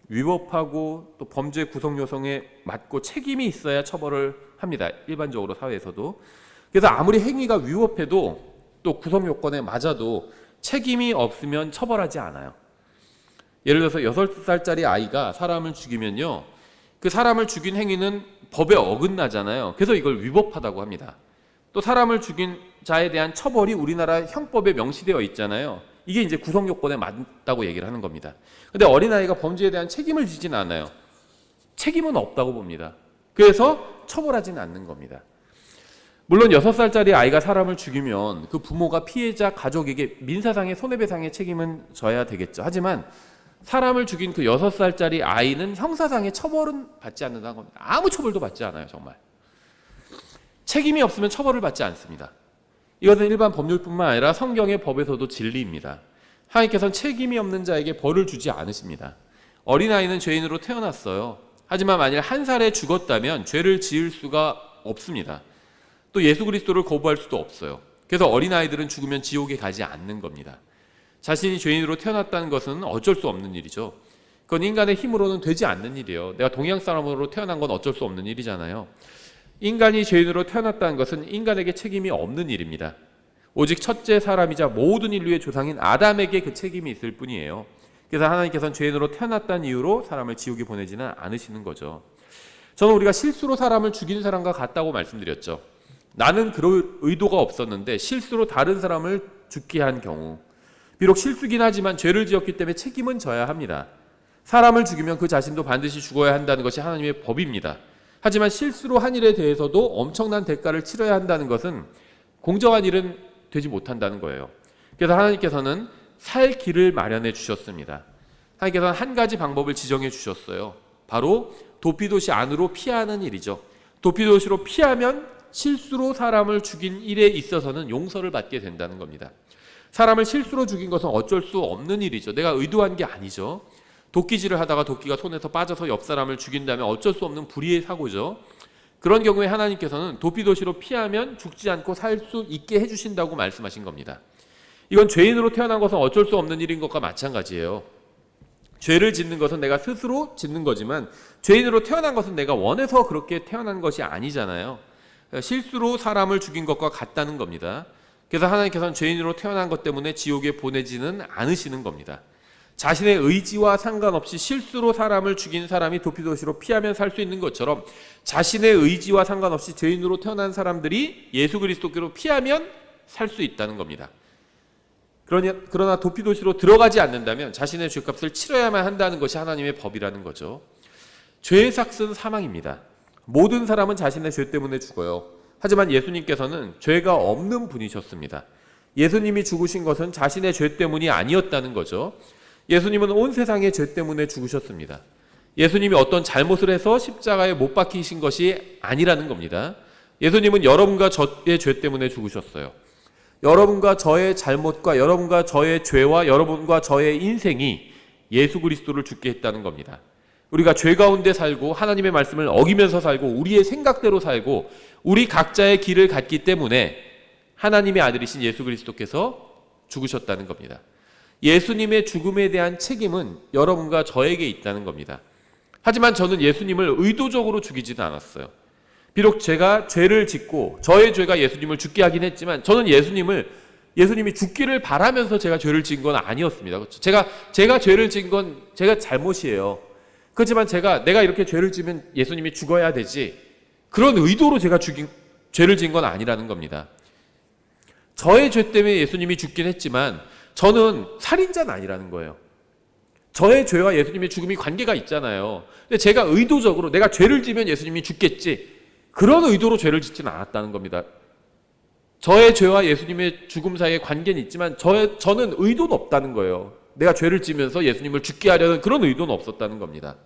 위법하고 또 범죄 구성 요소에 맞고 책임이 있어야 처벌을 합니다. 일반적으로 사회에서도. 그래서 아무리 행위가 위법해도 또 구성 요건에 맞아도 책임이 없으면 처벌하지 않아요. 예를 들어서 6살짜리 아이가 사람을 죽이면요, 그 사람을 죽인 행위는 법에 어긋나잖아요. 그래서 이걸 위법하다고 합니다. 또 사람을 죽인 자에 대한 처벌이 우리나라 형법에 명시되어 있잖아요. 이게 이제 구성 요건에 맞다고 얘기를 하는 겁니다. 근데 어린아이가 범죄에 대한 책임을 지진 않아요. 책임은 없다고 봅니다. 그래서 처벌하지는 않는 겁니다. 물론 6살짜리 아이가 사람을 죽이면 그 부모가 피해자 가족에게 민사상의 손해배상의 책임은 져야 되겠죠. 하지만 사람을 죽인 그 6살짜리 아이는 형사상의 처벌은 받지 않는다는 겁니다. 아무 처벌도 받지 않아요. 정말 책임이 없으면 처벌을 받지 않습니다. 이것은 일반 법률뿐만 아니라 성경의 법에서도 진리입니다. 하나님께서는 책임이 없는 자에게 벌을 주지 않으십니다. 어린아이는 죄인으로 태어났어요. 하지만 만일 한 살에 죽었다면 죄를 지을 수가 없습니다. 또 예수 그리스도를 거부할 수도 없어요. 그래서 어린아이들은 죽으면 지옥에 가지 않는 겁니다. 자신이 죄인으로 태어났다는 것은 어쩔 수 없는 일이죠. 그건 인간의 힘으로는 되지 않는 일이에요. 내가 동양 사람으로 태어난 건 어쩔 수 없는 일이잖아요. 인간이 죄인으로 태어났다는 것은 인간에게 책임이 없는 일입니다. 오직 첫째 사람이자 모든 인류의 조상인 아담에게 그 책임이 있을 뿐이에요. 그래서 하나님께서는 죄인으로 태어났다는 이유로 사람을 지옥에 보내지는 않으시는 거죠. 저는 우리가 실수로 사람을 죽인 사람과 같다고 말씀드렸죠. 나는 그럴 의도가 없었는데 실수로 다른 사람을 죽게 한 경우, 비록 실수긴 하지만 죄를 지었기 때문에 책임은 져야 합니다. 사람을 죽이면 그 자신도 반드시 죽어야 한다는 것이 하나님의 법입니다. 하지만 실수로 한 일에 대해서도 엄청난 대가를 치러야 한다는 것은 공정한 일은 되지 못한다는 거예요. 그래서 하나님께서는 살 길을 마련해 주셨습니다. 하나님께서는 한 가지 방법을 지정해 주셨어요. 바로 도피도시 안으로 피하는 일이죠. 도피도시로 피하면 실수로 사람을 죽인 일에 있어서는 용서를 받게 된다는 겁니다. 사람을 실수로 죽인 것은 어쩔 수 없는 일이죠. 내가 의도한 게 아니죠. 도끼질을 하다가 도끼가 손에서 빠져서 옆 사람을 죽인다면 어쩔 수 없는 불의의 사고죠. 그런 경우에 하나님께서는 도피도시로 피하면 죽지 않고 살 수 있게 해주신다고 말씀하신 겁니다. 이건 죄인으로 태어난 것은 어쩔 수 없는 일인 것과 마찬가지예요. 죄를 짓는 것은 내가 스스로 짓는 거지만 죄인으로 태어난 것은 내가 원해서 그렇게 태어난 것이 아니잖아요. 실수로 사람을 죽인 것과 같다는 겁니다. 그래서 하나님께서는 죄인으로 태어난 것 때문에 지옥에 보내지는 않으시는 겁니다. 자신의 의지와 상관없이 실수로 사람을 죽인 사람이 도피도시로 피하면 살 수 있는 것처럼 자신의 의지와 상관없이 죄인으로 태어난 사람들이 예수 그리스도께로 피하면 살 수 있다는 겁니다. 그러나 도피도시로 들어가지 않는다면 자신의 죄값을 치러야만 한다는 것이 하나님의 법이라는 거죠. 죄의 삭은 사망입니다. 모든 사람은 자신의 죄 때문에 죽어요. 하지만 예수님께서는 죄가 없는 분이셨습니다. 예수님이 죽으신 것은 자신의 죄 때문이 아니었다는 거죠. 예수님은 온 세상의 죄 때문에 죽으셨습니다. 예수님이 어떤 잘못을 해서 십자가에 못 박히신 것이 아니라는 겁니다. 예수님은 여러분과 저의 죄 때문에 죽으셨어요. 여러분과 저의 잘못과 여러분과 저의 죄와 여러분과 저의 인생이 예수 그리스도를 죽게 했다는 겁니다. 우리가 죄 가운데 살고 하나님의 말씀을 어기면서 살고 우리의 생각대로 살고 우리 각자의 길을 갔기 때문에 하나님의 아들이신 예수 그리스도께서 죽으셨다는 겁니다. 예수님의 죽음에 대한 책임은 여러분과 저에게 있다는 겁니다. 하지만 저는 예수님을 의도적으로 죽이지는 않았어요. 비록 제가 죄를 짓고 저의 죄가 예수님을 죽게 하긴 했지만 저는 예수님이 죽기를 바라면서 제가 죄를 지은 건 아니었습니다. 그렇죠? 제가 죄를 지은 건 제가 잘못이에요. 그렇지만 내가 이렇게 죄를 지면 예수님이 죽어야 되지, 그런 의도로 제가 죄를 지은 건 아니라는 겁니다. 저의 죄 때문에 예수님이 죽긴 했지만 저는 살인자는 아니라는 거예요. 저의 죄와 예수님의 죽음이 관계가 있잖아요. 근데 제가 의도적으로 내가 죄를 지면 예수님이 죽겠지, 그런 의도로 죄를 짓지는 않았다는 겁니다. 저의 죄와 예수님의 죽음 사이에 관계는 있지만 저는 의도는 없다는 거예요. 내가 죄를 지면서 예수님을 죽게 하려는 그런 의도는 없었다는 겁니다.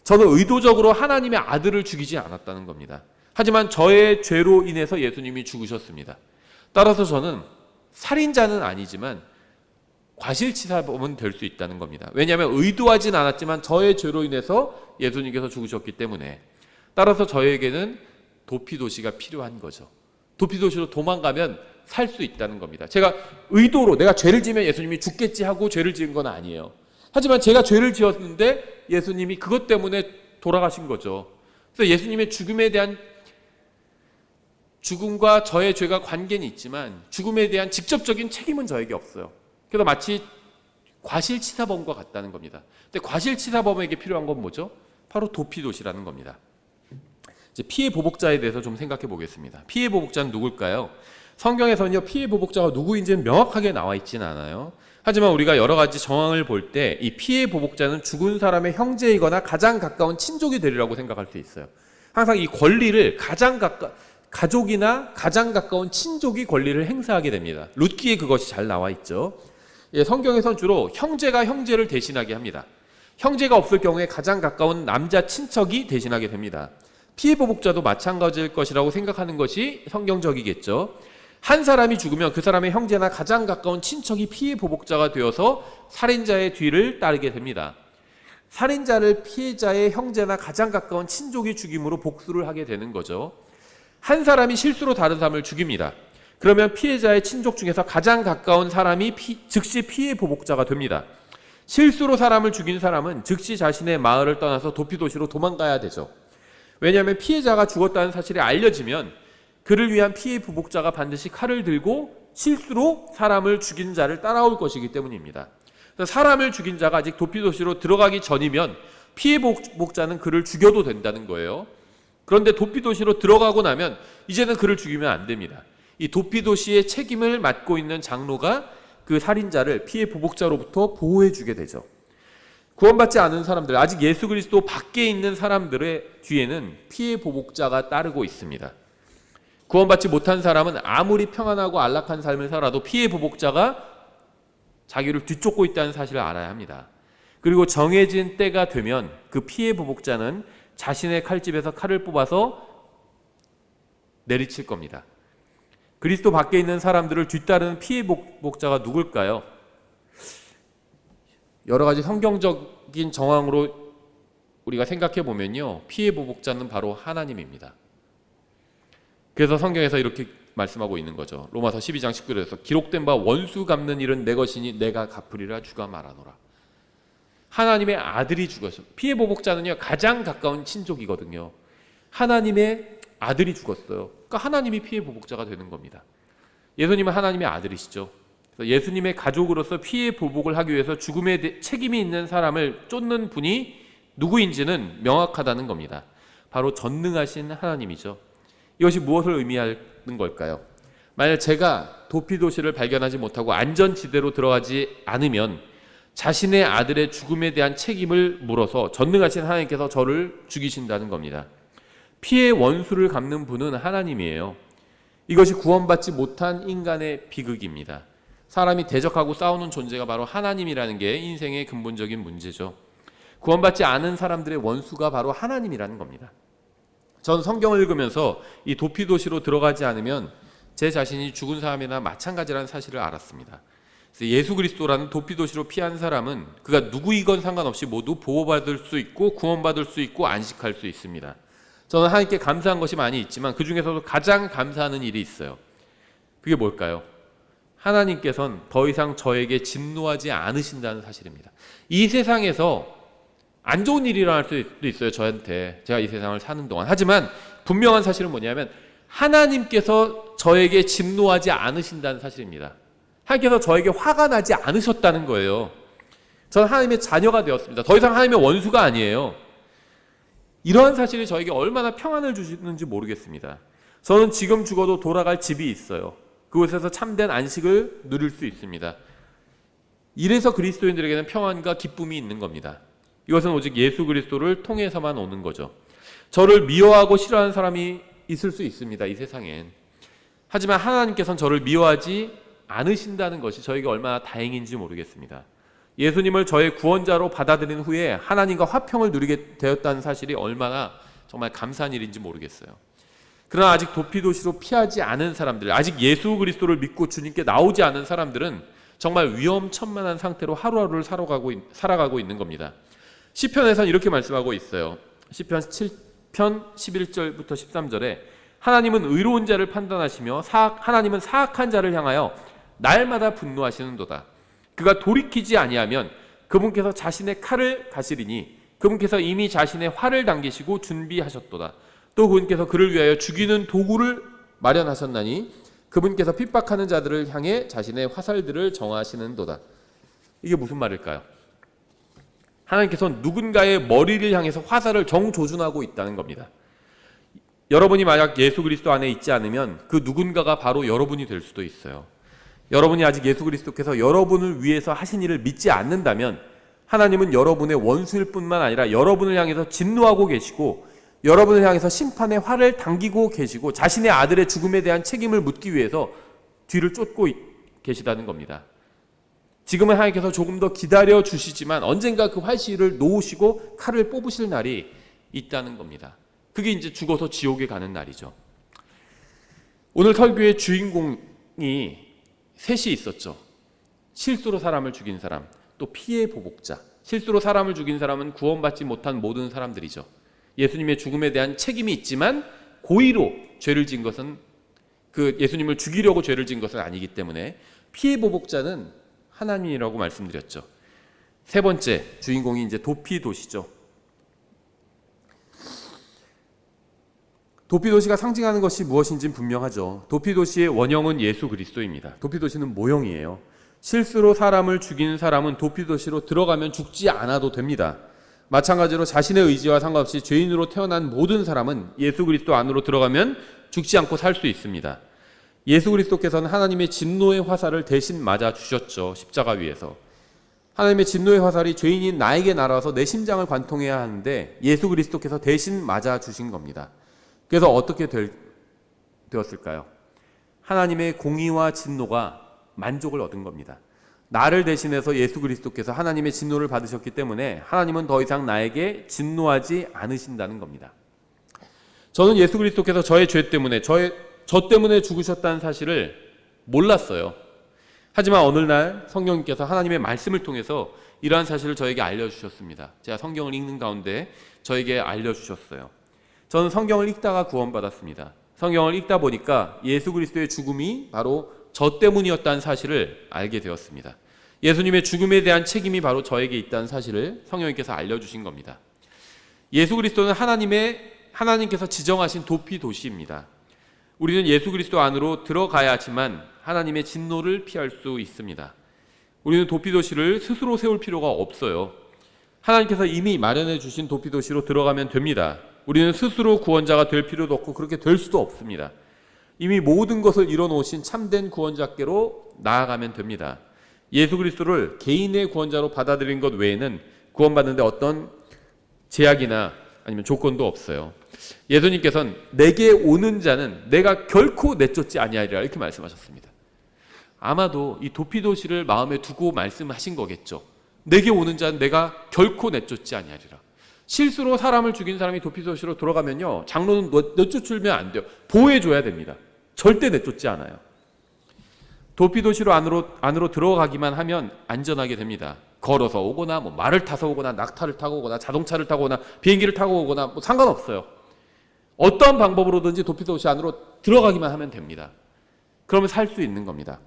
저는 의도적으로 하나님의 아들을 죽이지 않았다는 겁니다. 하지만 저의 죄로 인해서 예수님이 죽으셨습니다. 따라서 저는 살인자는 아니지만 과실치사범은 될 수 있다는 겁니다. 왜냐하면 의도하진 않았지만 저의 죄로 인해서 예수님께서 죽으셨기 때문에. 따라서 저에게는 도피도시가 필요한 거죠. 도피도시로 도망가면 살 수 있다는 겁니다. 제가 의도로 내가 죄를 지면 예수님이 죽겠지 하고 죄를 지은 건 아니에요. 하지만 제가 죄를 지었는데 예수님이 그것 때문에 돌아가신 거죠. 그래서 예수님의 죽음에 대한 죽음과 저의 죄가 관계는 있지만 죽음에 대한 직접적인 책임은 저에게 없어요. 그래서 마치 과실치사범과 같다는 겁니다. 근데 과실치사범에게 필요한 건 뭐죠? 바로 도피도시라는 겁니다. 이제 피해 보복자에 대해서 좀 생각해 보겠습니다. 피해 보복자는 누굴까요? 성경에서는요, 피해 보복자가 누구인지는 명확하게 나와 있지는 않아요. 하지만 우리가 여러 가지 정황을 볼 때 이 피해 보복자는 죽은 사람의 형제이거나 가장 가까운 친족이 되리라고 생각할 수 있어요. 항상 이 권리를 가족이나 가장 가까운 친족이 권리를 행사하게 됩니다. 룻기에 그것이 잘 나와 있죠. 성경에서는 주로 형제가 형제를 대신하게 합니다. 형제가 없을 경우에 가장 가까운 남자 친척이 대신하게 됩니다. 피해 보복자도 마찬가지일 것이라고 생각하는 것이 성경적이겠죠. 한 사람이 죽으면 그 사람의 형제나 가장 가까운 친척이 피해 보복자가 되어서 살인자의 뒤를 따르게 됩니다. 살인자를 피해자의 형제나 가장 가까운 친족이 죽임으로 복수를 하게 되는 거죠. 한 사람이 실수로 다른 사람을 죽입니다. 그러면 피해자의 친족 중에서 가장 가까운 사람이 즉시 피해 보복자가 됩니다. 실수로 사람을 죽인 사람은 즉시 자신의 마을을 떠나서 도피도시로 도망가야 되죠. 왜냐하면 피해자가 죽었다는 사실이 알려지면 그를 위한 피해 보복자가 반드시 칼을 들고 실수로 사람을 죽인 자를 따라올 것이기 때문입니다. 사람을 죽인 자가 아직 도피도시로 들어가기 전이면 피해 보복자는 그를 죽여도 된다는 거예요. 그런데 도피도시로 들어가고 나면 이제는 그를 죽이면 안 됩니다. 이 도피도시의 책임을 맡고 있는 장로가 그 살인자를 피해 보복자로부터 보호해 주게 되죠. 구원받지 않은 사람들, 아직 예수 그리스도 밖에 있는 사람들의 뒤에는 피해 보복자가 따르고 있습니다. 구원받지 못한 사람은 아무리 평안하고 안락한 삶을 살아도 피해 보복자가 자기를 뒤쫓고 있다는 사실을 알아야 합니다. 그리고 정해진 때가 되면 그 피해 보복자는 자신의 칼집에서 칼을 뽑아서 내리칠 겁니다. 그리스도 밖에 있는 사람들을 뒤따르는 피해 보복자가 누굴까요? 여러 가지 성경적인 정황으로 우리가 생각해 보면요, 피해 보복자는 바로 하나님입니다. 그래서 성경에서 이렇게 말씀하고 있는 거죠. 로마서 12장 19절에서 기록된 바 원수 갚는 일은 내 것이니 내가 갚으리라 주가 말하노라. 하나님의 아들이 죽었어요. 피해 보복자는요, 가장 가까운 친족이거든요. 하나님의 아들이 죽었어요. 그러니까 하나님이 피해 보복자가 되는 겁니다. 예수님은 하나님의 아들이시죠. 그래서 예수님의 가족으로서 피해 보복을 하기 위해서 죽음에 책임이 있는 사람을 쫓는 분이 누구인지는 명확하다는 겁니다. 바로 전능하신 하나님이죠. 이것이 무엇을 의미하는 걸까요? 만약 제가 도피도시를 발견하지 못하고 안전지대로 들어가지 않으면 자신의 아들의 죽음에 대한 책임을 물어서 전능하신 하나님께서 저를 죽이신다는 겁니다. 피해 원수를 갚는 분은 하나님이에요. 이것이 구원받지 못한 인간의 비극입니다. 사람이 대적하고 싸우는 존재가 바로 하나님이라는 게 인생의 근본적인 문제죠. 구원받지 않은 사람들의 원수가 바로 하나님이라는 겁니다. 전 성경을 읽으면서 이 도피도시로 들어가지 않으면 제 자신이 죽은 사람이나 마찬가지라는 사실을 알았습니다. 예수 그리스도라는 도피도시로 피한 사람은 그가 누구이건 상관없이 모두 보호받을 수 있고 구원받을 수 있고 안식할 수 있습니다. 저는 하나님께 감사한 것이 많이 있지만 그 중에서도 가장 감사하는 일이 있어요. 그게 뭘까요? 하나님께서는 더 이상 저에게 진노하지 않으신다는 사실입니다. 이 세상에서 안 좋은 일이 일어날 수도 있어요, 저한테. 제가 이 세상을 사는 동안. 하지만 분명한 사실은 뭐냐면 하나님께서 저에게 진노하지 않으신다는 사실입니다. 하나님께서 저에게 화가 나지 않으셨다는 거예요. 저는 하나님의 자녀가 되었습니다. 더 이상 하나님의 원수가 아니에요. 이러한 사실이 저에게 얼마나 평안을 주시는지 모르겠습니다. 저는 지금 죽어도 돌아갈 집이 있어요. 그곳에서 참된 안식을 누릴 수 있습니다. 이래서 그리스도인들에게는 평안과 기쁨이 있는 겁니다. 이것은 오직 예수 그리스도를 통해서만 오는 거죠. 저를 미워하고 싫어하는 사람이 있을 수 있습니다, 이 세상엔. 하지만 하나님께서는 저를 미워하지 않으신다는 것이 저에게 얼마나 다행인지 모르겠습니다. 예수님을 저의 구원자로 받아들인 후에 하나님과 화평을 누리게 되었다는 사실이 얼마나 정말 감사한 일인지 모르겠어요. 그러나 아직 도피도시로 피하지 않은 사람들, 아직 예수 그리스도를 믿고 주님께 나오지 않은 사람들은 정말 위험천만한 상태로 하루하루를 살아가고 있는 겁니다. 시편에서는 이렇게 말씀하고 있어요. 시편 7편 11절부터 13절에 하나님은 의로운 자를 판단하시며 하나님은 사악한 자를 향하여 날마다 분노하시는도다. 그가 돌이키지 아니하면 그분께서 자신의 칼을 가시리니 그분께서 이미 자신의 활을 당기시고 준비하셨도다. 또 그분께서 그를 위하여 죽이는 도구를 마련하셨나니 그분께서 핍박하는 자들을 향해 자신의 화살들을 정하시는도다. 이게 무슨 말일까요? 하나님께서는 누군가의 머리를 향해서 화살을 정조준하고 있다는 겁니다. 여러분이 만약 예수 그리스도 안에 있지 않으면 그 누군가가 바로 여러분이 될 수도 있어요. 여러분이 아직 예수 그리스도께서 여러분을 위해서 하신 일을 믿지 않는다면 하나님은 여러분의 원수일 뿐만 아니라 여러분을 향해서 진노하고 계시고 여러분을 향해서 심판의 활을 당기고 계시고 자신의 아들의 죽음에 대한 책임을 묻기 위해서 뒤를 쫓고 계시다는 겁니다. 지금은 하나님께서 조금 더 기다려 주시지만 언젠가 그 활시를 놓으시고 칼을 뽑으실 날이 있다는 겁니다. 그게 이제 죽어서 지옥에 가는 날이죠. 오늘 설교의 주인공이 셋이 있었죠. 실수로 사람을 죽인 사람, 또 피해 보복자. 실수로 사람을 죽인 사람은 구원받지 못한 모든 사람들이죠. 예수님의 죽음에 대한 책임이 있지만 고의로 죄를 지은 것은 예수님을 죽이려고 죄를 지은 것은 아니기 때문에 피해 보복자는 하나님이라고 말씀드렸죠. 세 번째 주인공이 이제 도피도시죠. 도피도시가 상징하는 것이 무엇인지는 분명하죠. 도피도시의 원형은 예수 그리스도입니다. 도피도시는 모형이에요. 실수로 사람을 죽인 사람은 도피도시로 들어가면 죽지 않아도 됩니다. 마찬가지로 자신의 의지와 상관없이 죄인으로 태어난 모든 사람은 예수 그리스도 안으로 들어가면 죽지 않고 살 수 있습니다. 예수 그리스도께서는 하나님의 진노의 화살을 대신 맞아 주셨죠. 십자가 위에서. 하나님의 진노의 화살이 죄인인 나에게 날아와서 내 심장을 관통해야 하는데 예수 그리스도께서 대신 맞아 주신 겁니다. 그래서 어떻게 되었을까요? 하나님의 공의와 진노가 만족을 얻은 겁니다. 나를 대신해서 예수 그리스도께서 하나님의 진노를 받으셨기 때문에 하나님은 더 이상 나에게 진노하지 않으신다는 겁니다. 저는 예수 그리스도께서 저의 죄 때문에 저 때문에 죽으셨다는 사실을 몰랐어요. 하지만 어느 날 성령님께서 하나님의 말씀을 통해서 이러한 사실을 저에게 알려주셨습니다. 제가 성경을 읽는 가운데 저에게 알려주셨어요. 저는 성경을 읽다가 구원받았습니다. 성경을 읽다 보니까 예수 그리스도의 죽음이 바로 저 때문이었다는 사실을 알게 되었습니다. 예수님의 죽음에 대한 책임이 바로 저에게 있다는 사실을 성령님께서 알려주신 겁니다. 예수 그리스도는 하나님께서 지정하신 도피도시입니다. 우리는 예수 그리스도 안으로 들어가야 하지만 하나님의 진노를 피할 수 있습니다. 우리는 도피도시를 스스로 세울 필요가 없어요. 하나님께서 이미 마련해 주신 도피도시로 들어가면 됩니다. 우리는 스스로 구원자가 될 필요도 없고 그렇게 될 수도 없습니다. 이미 모든 것을 이뤄놓으신 참된 구원자께로 나아가면 됩니다. 예수 그리스도를 개인의 구원자로 받아들인 것 외에는 구원받는데 어떤 제약이나 아니면 조건도 없어요. 예수님께서는 내게 오는 자는 내가 결코 내쫓지 아니하리라 이렇게 말씀하셨습니다. 아마도 이 도피도시를 마음에 두고 말씀하신 거겠죠. 내게 오는 자는 내가 결코 내쫓지 아니하리라. 실수로 사람을 죽인 사람이 도피도시로 들어가면요, 장로는 내쫓으면 안 돼요. 보호해줘야 됩니다. 절대 내쫓지 않아요. 도피도시로 안으로 들어가기만 하면 안전하게 됩니다. 걸어서 오거나 말을 타서 오거나 낙타를 타고 오거나 자동차를 타고 오거나 비행기를 타고 오거나 상관없어요. 어떠한 방법으로든지 도피도시 안으로 들어가기만 하면 됩니다. 그러면 살 수 있는 겁니다.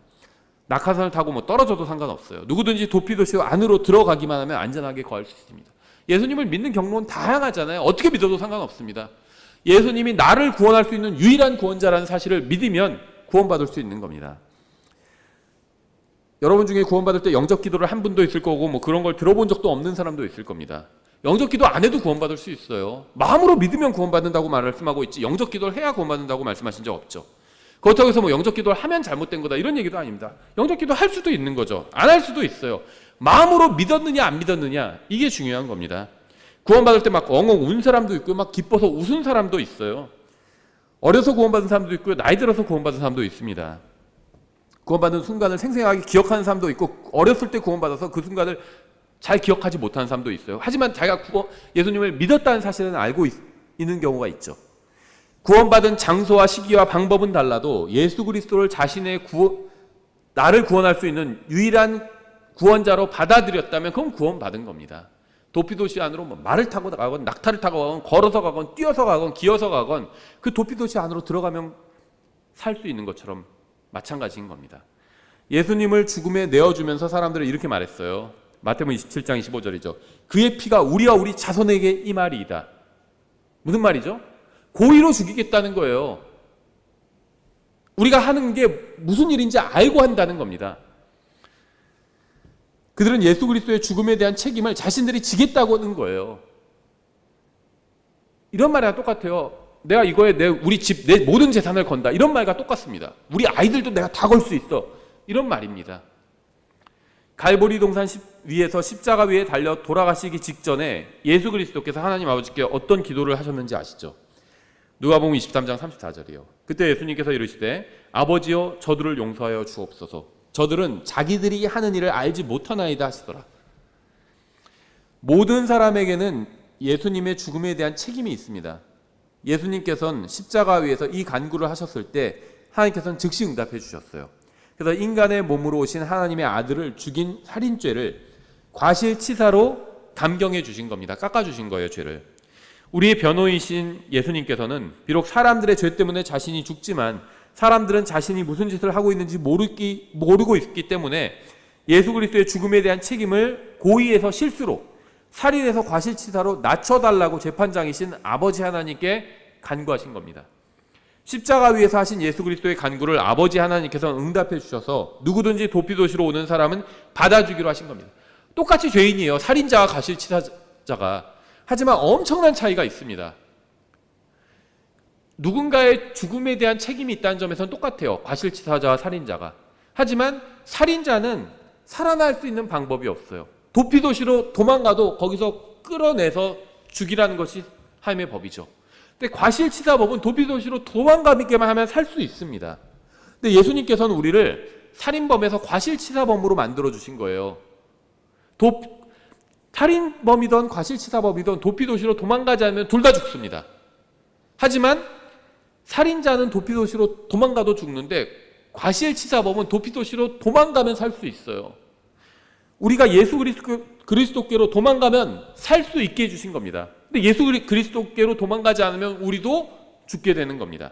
낙하산을 타고 떨어져도 상관없어요. 누구든지 도피도시 안으로 들어가기만 하면 안전하게 거할 수 있습니다. 예수님을 믿는 경로는 다양하잖아요. 어떻게 믿어도 상관없습니다. 예수님이 나를 구원할 수 있는 유일한 구원자라는 사실을 믿으면 구원받을 수 있는 겁니다. 여러분 중에 구원받을 때 영접 기도를 한 분도 있을 거고 그런 걸 들어본 적도 없는 사람도 있을 겁니다. 영접 기도 안 해도 구원받을 수 있어요. 마음으로 믿으면 구원받는다고 말씀하고 있지 영접 기도를 해야 구원받는다고 말씀하신 적 없죠. 그렇다고 해서 영접 기도를 하면 잘못된 거다 이런 얘기도 아닙니다. 영접 기도 할 수도 있는 거죠. 안 할 수도 있어요. 마음으로 믿었느냐 안 믿었느냐 이게 중요한 겁니다. 구원받을 때 엉엉 운 사람도 있고 기뻐서 웃은 사람도 있어요. 어려서 구원받은 사람도 있고요. 나이 들어서 구원받은 사람도 있습니다. 구원받은 순간을 생생하게 기억하는 사람도 있고 어렸을 때 구원받아서 그 순간을 잘 기억하지 못하는 사람도 있어요. 하지만 자기가 예수님을 믿었다는 사실은 알고 있는 경우가 있죠. 구원받은 장소와 시기와 방법은 달라도 예수 그리스도를 자신의 나를 구원할 수 있는 유일한 구원자로 받아들였다면 그건 구원받은 겁니다. 도피도시 안으로 말을 타고 가건 낙타를 타고 가건 걸어서 가건 뛰어서 가건 기어서 가건 그 도피도시 안으로 들어가면 살 수 있는 것처럼 마찬가지인 겁니다. 예수님을 죽음에 내어주면서 사람들은 이렇게 말했어요. 마태복음 27장 25절이죠. 그의 피가 우리와 우리 자손에게 임하리이다. 무슨 말이죠? 고의로 죽이겠다는 거예요. 우리가 하는 게 무슨 일인지 알고 한다는 겁니다. 그들은 예수 그리스도의 죽음에 대한 책임을 자신들이 지겠다고 하는 거예요. 이런 말이랑 똑같아요. 내가 이거에 우리 집, 내 모든 재산을 건다. 이런 말과 똑같습니다. 우리 아이들도 내가 다 걸 수 있어. 이런 말입니다. 갈보리 동산 위에서 십자가 위에 달려 돌아가시기 직전에 예수 그리스도께서 하나님 아버지께 어떤 기도를 하셨는지 아시죠? 누가복음 23장 34절이요. 그때 예수님께서 이르시되 아버지여 저들을 용서하여 주옵소서. 저들은 자기들이 하는 일을 알지 못하나이다 하시더라. 모든 사람에게는 예수님의 죽음에 대한 책임이 있습니다. 예수님께서는 십자가 위에서 이 간구를 하셨을 때 하나님께서는 즉시 응답해 주셨어요. 그래서 인간의 몸으로 오신 하나님의 아들을 죽인 살인죄를 과실치사로 감경해 주신 겁니다. 깎아주신 거예요, 죄를. 우리의 변호이신 예수님께서는 비록 사람들의 죄 때문에 자신이 죽지만 사람들은 자신이 무슨 짓을 하고 있는지 모르고 있기 때문에 예수 그리스도의 죽음에 대한 책임을 고의해서 실수로, 살인해서 과실치사로 낮춰달라고 재판장이신 아버지 하나님께 간구하신 겁니다. 십자가 위에서 하신 예수 그리스도의 간구를 아버지 하나님께서 응답해 주셔서 누구든지 도피도시로 오는 사람은 받아주기로 하신 겁니다. 똑같이 죄인이에요. 살인자와 과실치사자가. 하지만 엄청난 차이가 있습니다. 누군가의 죽음에 대한 책임이 있다는 점에서는 똑같아요. 과실치사자와 살인자가. 하지만 살인자는 살아날 수 있는 방법이 없어요. 도피도시로 도망가도 거기서 끌어내서 죽이라는 것이 하나님의 법이죠. 근데 과실치사법은 도피도시로 도망가기만 하면 살 수 있습니다. 근데 예수님께서는 우리를 살인범에서 과실치사범으로 만들어 주신 거예요. 살인범이든 과실치사범이든 도피도시로 도망가지 않으면 둘 다 죽습니다. 하지만 살인자는 도피도시로 도망가도 죽는데 과실치사범은 도피도시로 도망가면 살 수 있어요. 우리가 예수 그리스도께로 도망가면 살 수 있게 해주신 겁니다. 근데 예수 그리스도께로 도망가지 않으면 우리도 죽게 되는 겁니다.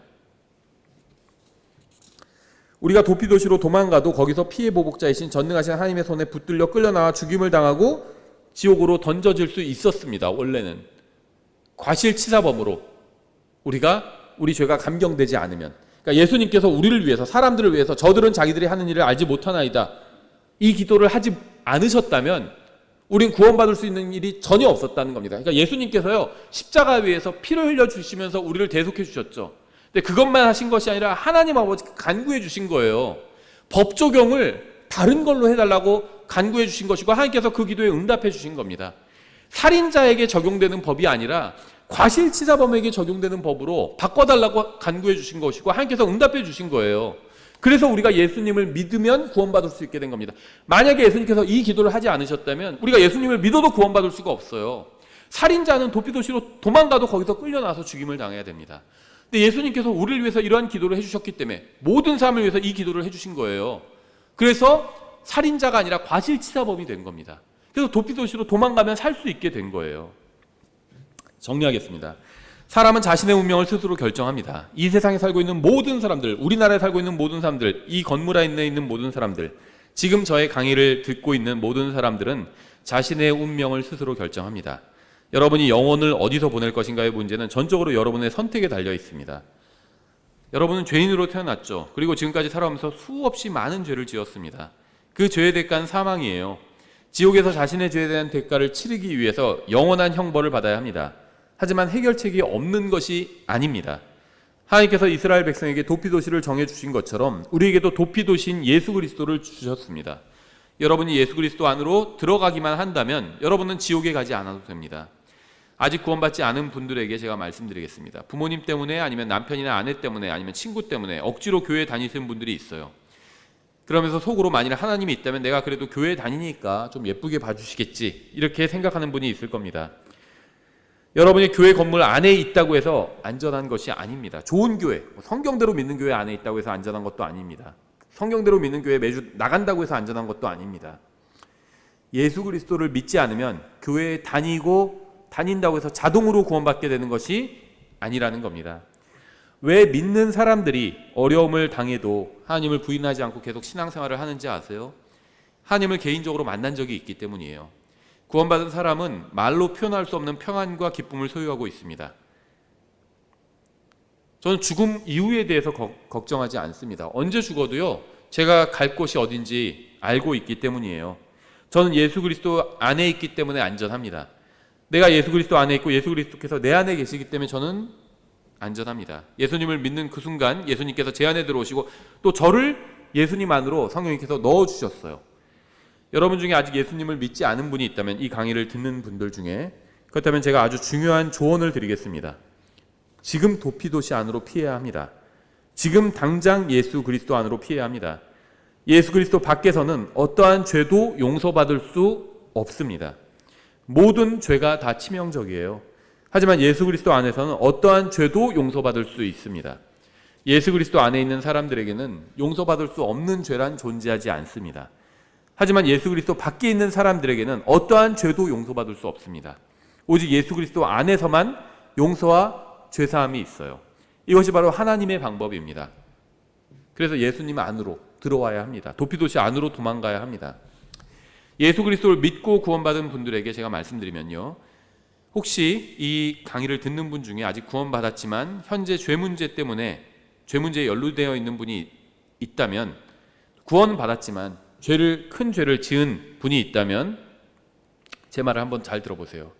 우리가 도피도시로 도망가도 거기서 피해보복자이신 전능하신 하나님의 손에 붙들려 끌려나와 죽임을 당하고 지옥으로 던져질 수 있었습니다. 원래는 과실치사범으로 우리 죄가 감경되지 않으면. 그러니까 예수님께서 우리를 위해서, 사람들을 위해서 저들은 자기들이 하는 일을 알지 못하나이다, 이 기도를 하지 않으셨다면 우린 구원받을 수 있는 일이 전혀 없었다는 겁니다. 그러니까 예수님께서요, 십자가 위에서 피를 흘려 주시면서 우리를 대속해 주셨죠. 근데 그것만 하신 것이 아니라 하나님 아버지께 간구해 주신 거예요. 법 적용을 다른 걸로 해달라고 간구해 주신 것이고 하나님께서 그 기도에 응답해 주신 겁니다. 살인자에게 적용되는 법이 아니라 과실치사범에게 적용되는 법으로 바꿔달라고 간구해 주신 것이고 하나님께서 응답해 주신 거예요. 그래서 우리가 예수님을 믿으면 구원받을 수 있게 된 겁니다. 만약에 예수님께서 이 기도를 하지 않으셨다면 우리가 예수님을 믿어도 구원받을 수가 없어요. 살인자는 도피도시로 도망가도 거기서 끌려나와서 죽임을 당해야 됩니다. 근데 예수님께서 우리를 위해서 이러한 기도를 해주셨기 때문에 모든 사람을 위해서 이 기도를 해주신 거예요. 그래서 살인자가 아니라 과실치사범이 된 겁니다. 그래서 도피도시로 도망가면 살 수 있게 된 거예요. 정리하겠습니다. 사람은 자신의 운명을 스스로 결정합니다. 이 세상에 살고 있는 모든 사람들, 우리나라에 살고 있는 모든 사람들, 이 건물 안에 있는 모든 사람들, 지금 저의 강의를 듣고 있는 모든 사람들은 자신의 운명을 스스로 결정합니다. 여러분이 영혼을 어디서 보낼 것인가의 문제는 전적으로 여러분의 선택에 달려 있습니다. 여러분은 죄인으로 태어났죠. 그리고 지금까지 살아오면서 수없이 많은 죄를 지었습니다. 그 죄의 대가는 사망이에요. 지옥에서 자신의 죄에 대한 대가를 치르기 위해서 영원한 형벌을 받아야 합니다. 하지만 해결책이 없는 것이 아닙니다. 하나님께서 이스라엘 백성에게 도피도시를 정해주신 것처럼 우리에게도 도피도시인 예수 그리스도를 주셨습니다. 여러분이 예수 그리스도 안으로 들어가기만 한다면 여러분은 지옥에 가지 않아도 됩니다. 아직 구원받지 않은 분들에게 제가 말씀드리겠습니다. 부모님 때문에, 아니면 남편이나 아내 때문에, 아니면 친구 때문에 억지로 교회 다니시는 분들이 있어요. 그러면서 속으로 만일 하나님이 있다면 내가 그래도 교회 다니니까 좀 예쁘게 봐주시겠지, 이렇게 생각하는 분이 있을 겁니다. 여러분이 교회 건물 안에 있다고 해서 안전한 것이 아닙니다. 좋은 교회, 성경대로 믿는 교회 안에 있다고 해서 안전한 것도 아닙니다. 성경대로 믿는 교회 매주 나간다고 해서 안전한 것도 아닙니다. 예수 그리스도를 믿지 않으면 교회에 다닌다고 해서 자동으로 구원받게 되는 것이 아니라는 겁니다. 왜 믿는 사람들이 어려움을 당해도 하나님을 부인하지 않고 계속 신앙생활을 하는지 아세요? 하나님을 개인적으로 만난 적이 있기 때문이에요. 구원받은 사람은 말로 표현할 수 없는 평안과 기쁨을 소유하고 있습니다. 저는 죽음 이후에 대해서 걱정하지 않습니다. 언제 죽어도요, 제가 갈 곳이 어딘지 알고 있기 때문이에요. 저는 예수 그리스도 안에 있기 때문에 안전합니다. 내가 예수 그리스도 안에 있고 예수 그리스도께서 내 안에 계시기 때문에 저는 안전합니다. 예수님을 믿는 그 순간 예수님께서 제 안에 들어오시고 또 저를 예수님 안으로 성령님께서 넣어주셨어요. 여러분 중에 아직 예수님을 믿지 않은 분이 있다면, 이 강의를 듣는 분들 중에, 그렇다면 제가 아주 중요한 조언을 드리겠습니다. 지금 도피도시 안으로 피해야 합니다. 지금 당장 예수 그리스도 안으로 피해야 합니다. 예수 그리스도 밖에서는 어떠한 죄도 용서받을 수 없습니다. 모든 죄가 다 치명적이에요. 하지만 예수 그리스도 안에서는 어떠한 죄도 용서받을 수 있습니다. 예수 그리스도 안에 있는 사람들에게는 용서받을 수 없는 죄란 존재하지 않습니다. 하지만 예수 그리스도 밖에 있는 사람들에게는 어떠한 죄도 용서받을 수 없습니다. 오직 예수 그리스도 안에서만 용서와 죄사함이 있어요. 이것이 바로 하나님의 방법입니다. 그래서 예수님 안으로 들어와야 합니다. 도피도시 안으로 도망가야 합니다. 예수 그리스도를 믿고 구원받은 분들에게 제가 말씀드리면요, 혹시 이 강의를 듣는 분 중에 아직 구원받았지만 현재 죄 문제 때문에 죄 문제에 연루되어 있는 분이 있다면, 구원받았지만 큰 죄를 지은 분이 있다면 제 말을 한번 잘 들어보세요.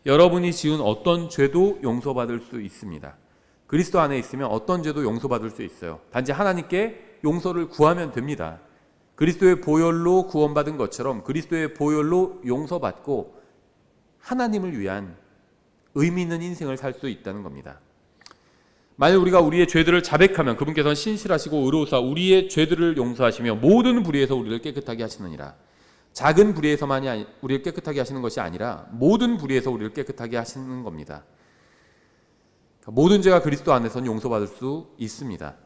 여러분이 지은 어떤 죄도 용서받을 수 있습니다. 그리스도 안에 있으면 어떤 죄도 용서받을 수 있어요. 단지 하나님께 용서를 구하면 됩니다. 그리스도의 보혈로 구원받은 것처럼 그리스도의 보혈로 용서받고 하나님을 위한 의미 있는 인생을 살 수 있다는 겁니다. 만약 우리가 우리의 죄들을 자백하면 그분께서는 신실하시고 의로우사 우리의 죄들을 용서하시며 모든 불의에서 우리를 깨끗하게 하시느니라. 작은 불의에서만이 우리를 깨끗하게 하시는 것이 아니라 모든 불의에서 우리를 깨끗하게 하시는 겁니다. 모든 죄가 그리스도 안에서는 용서받을 수 있습니다.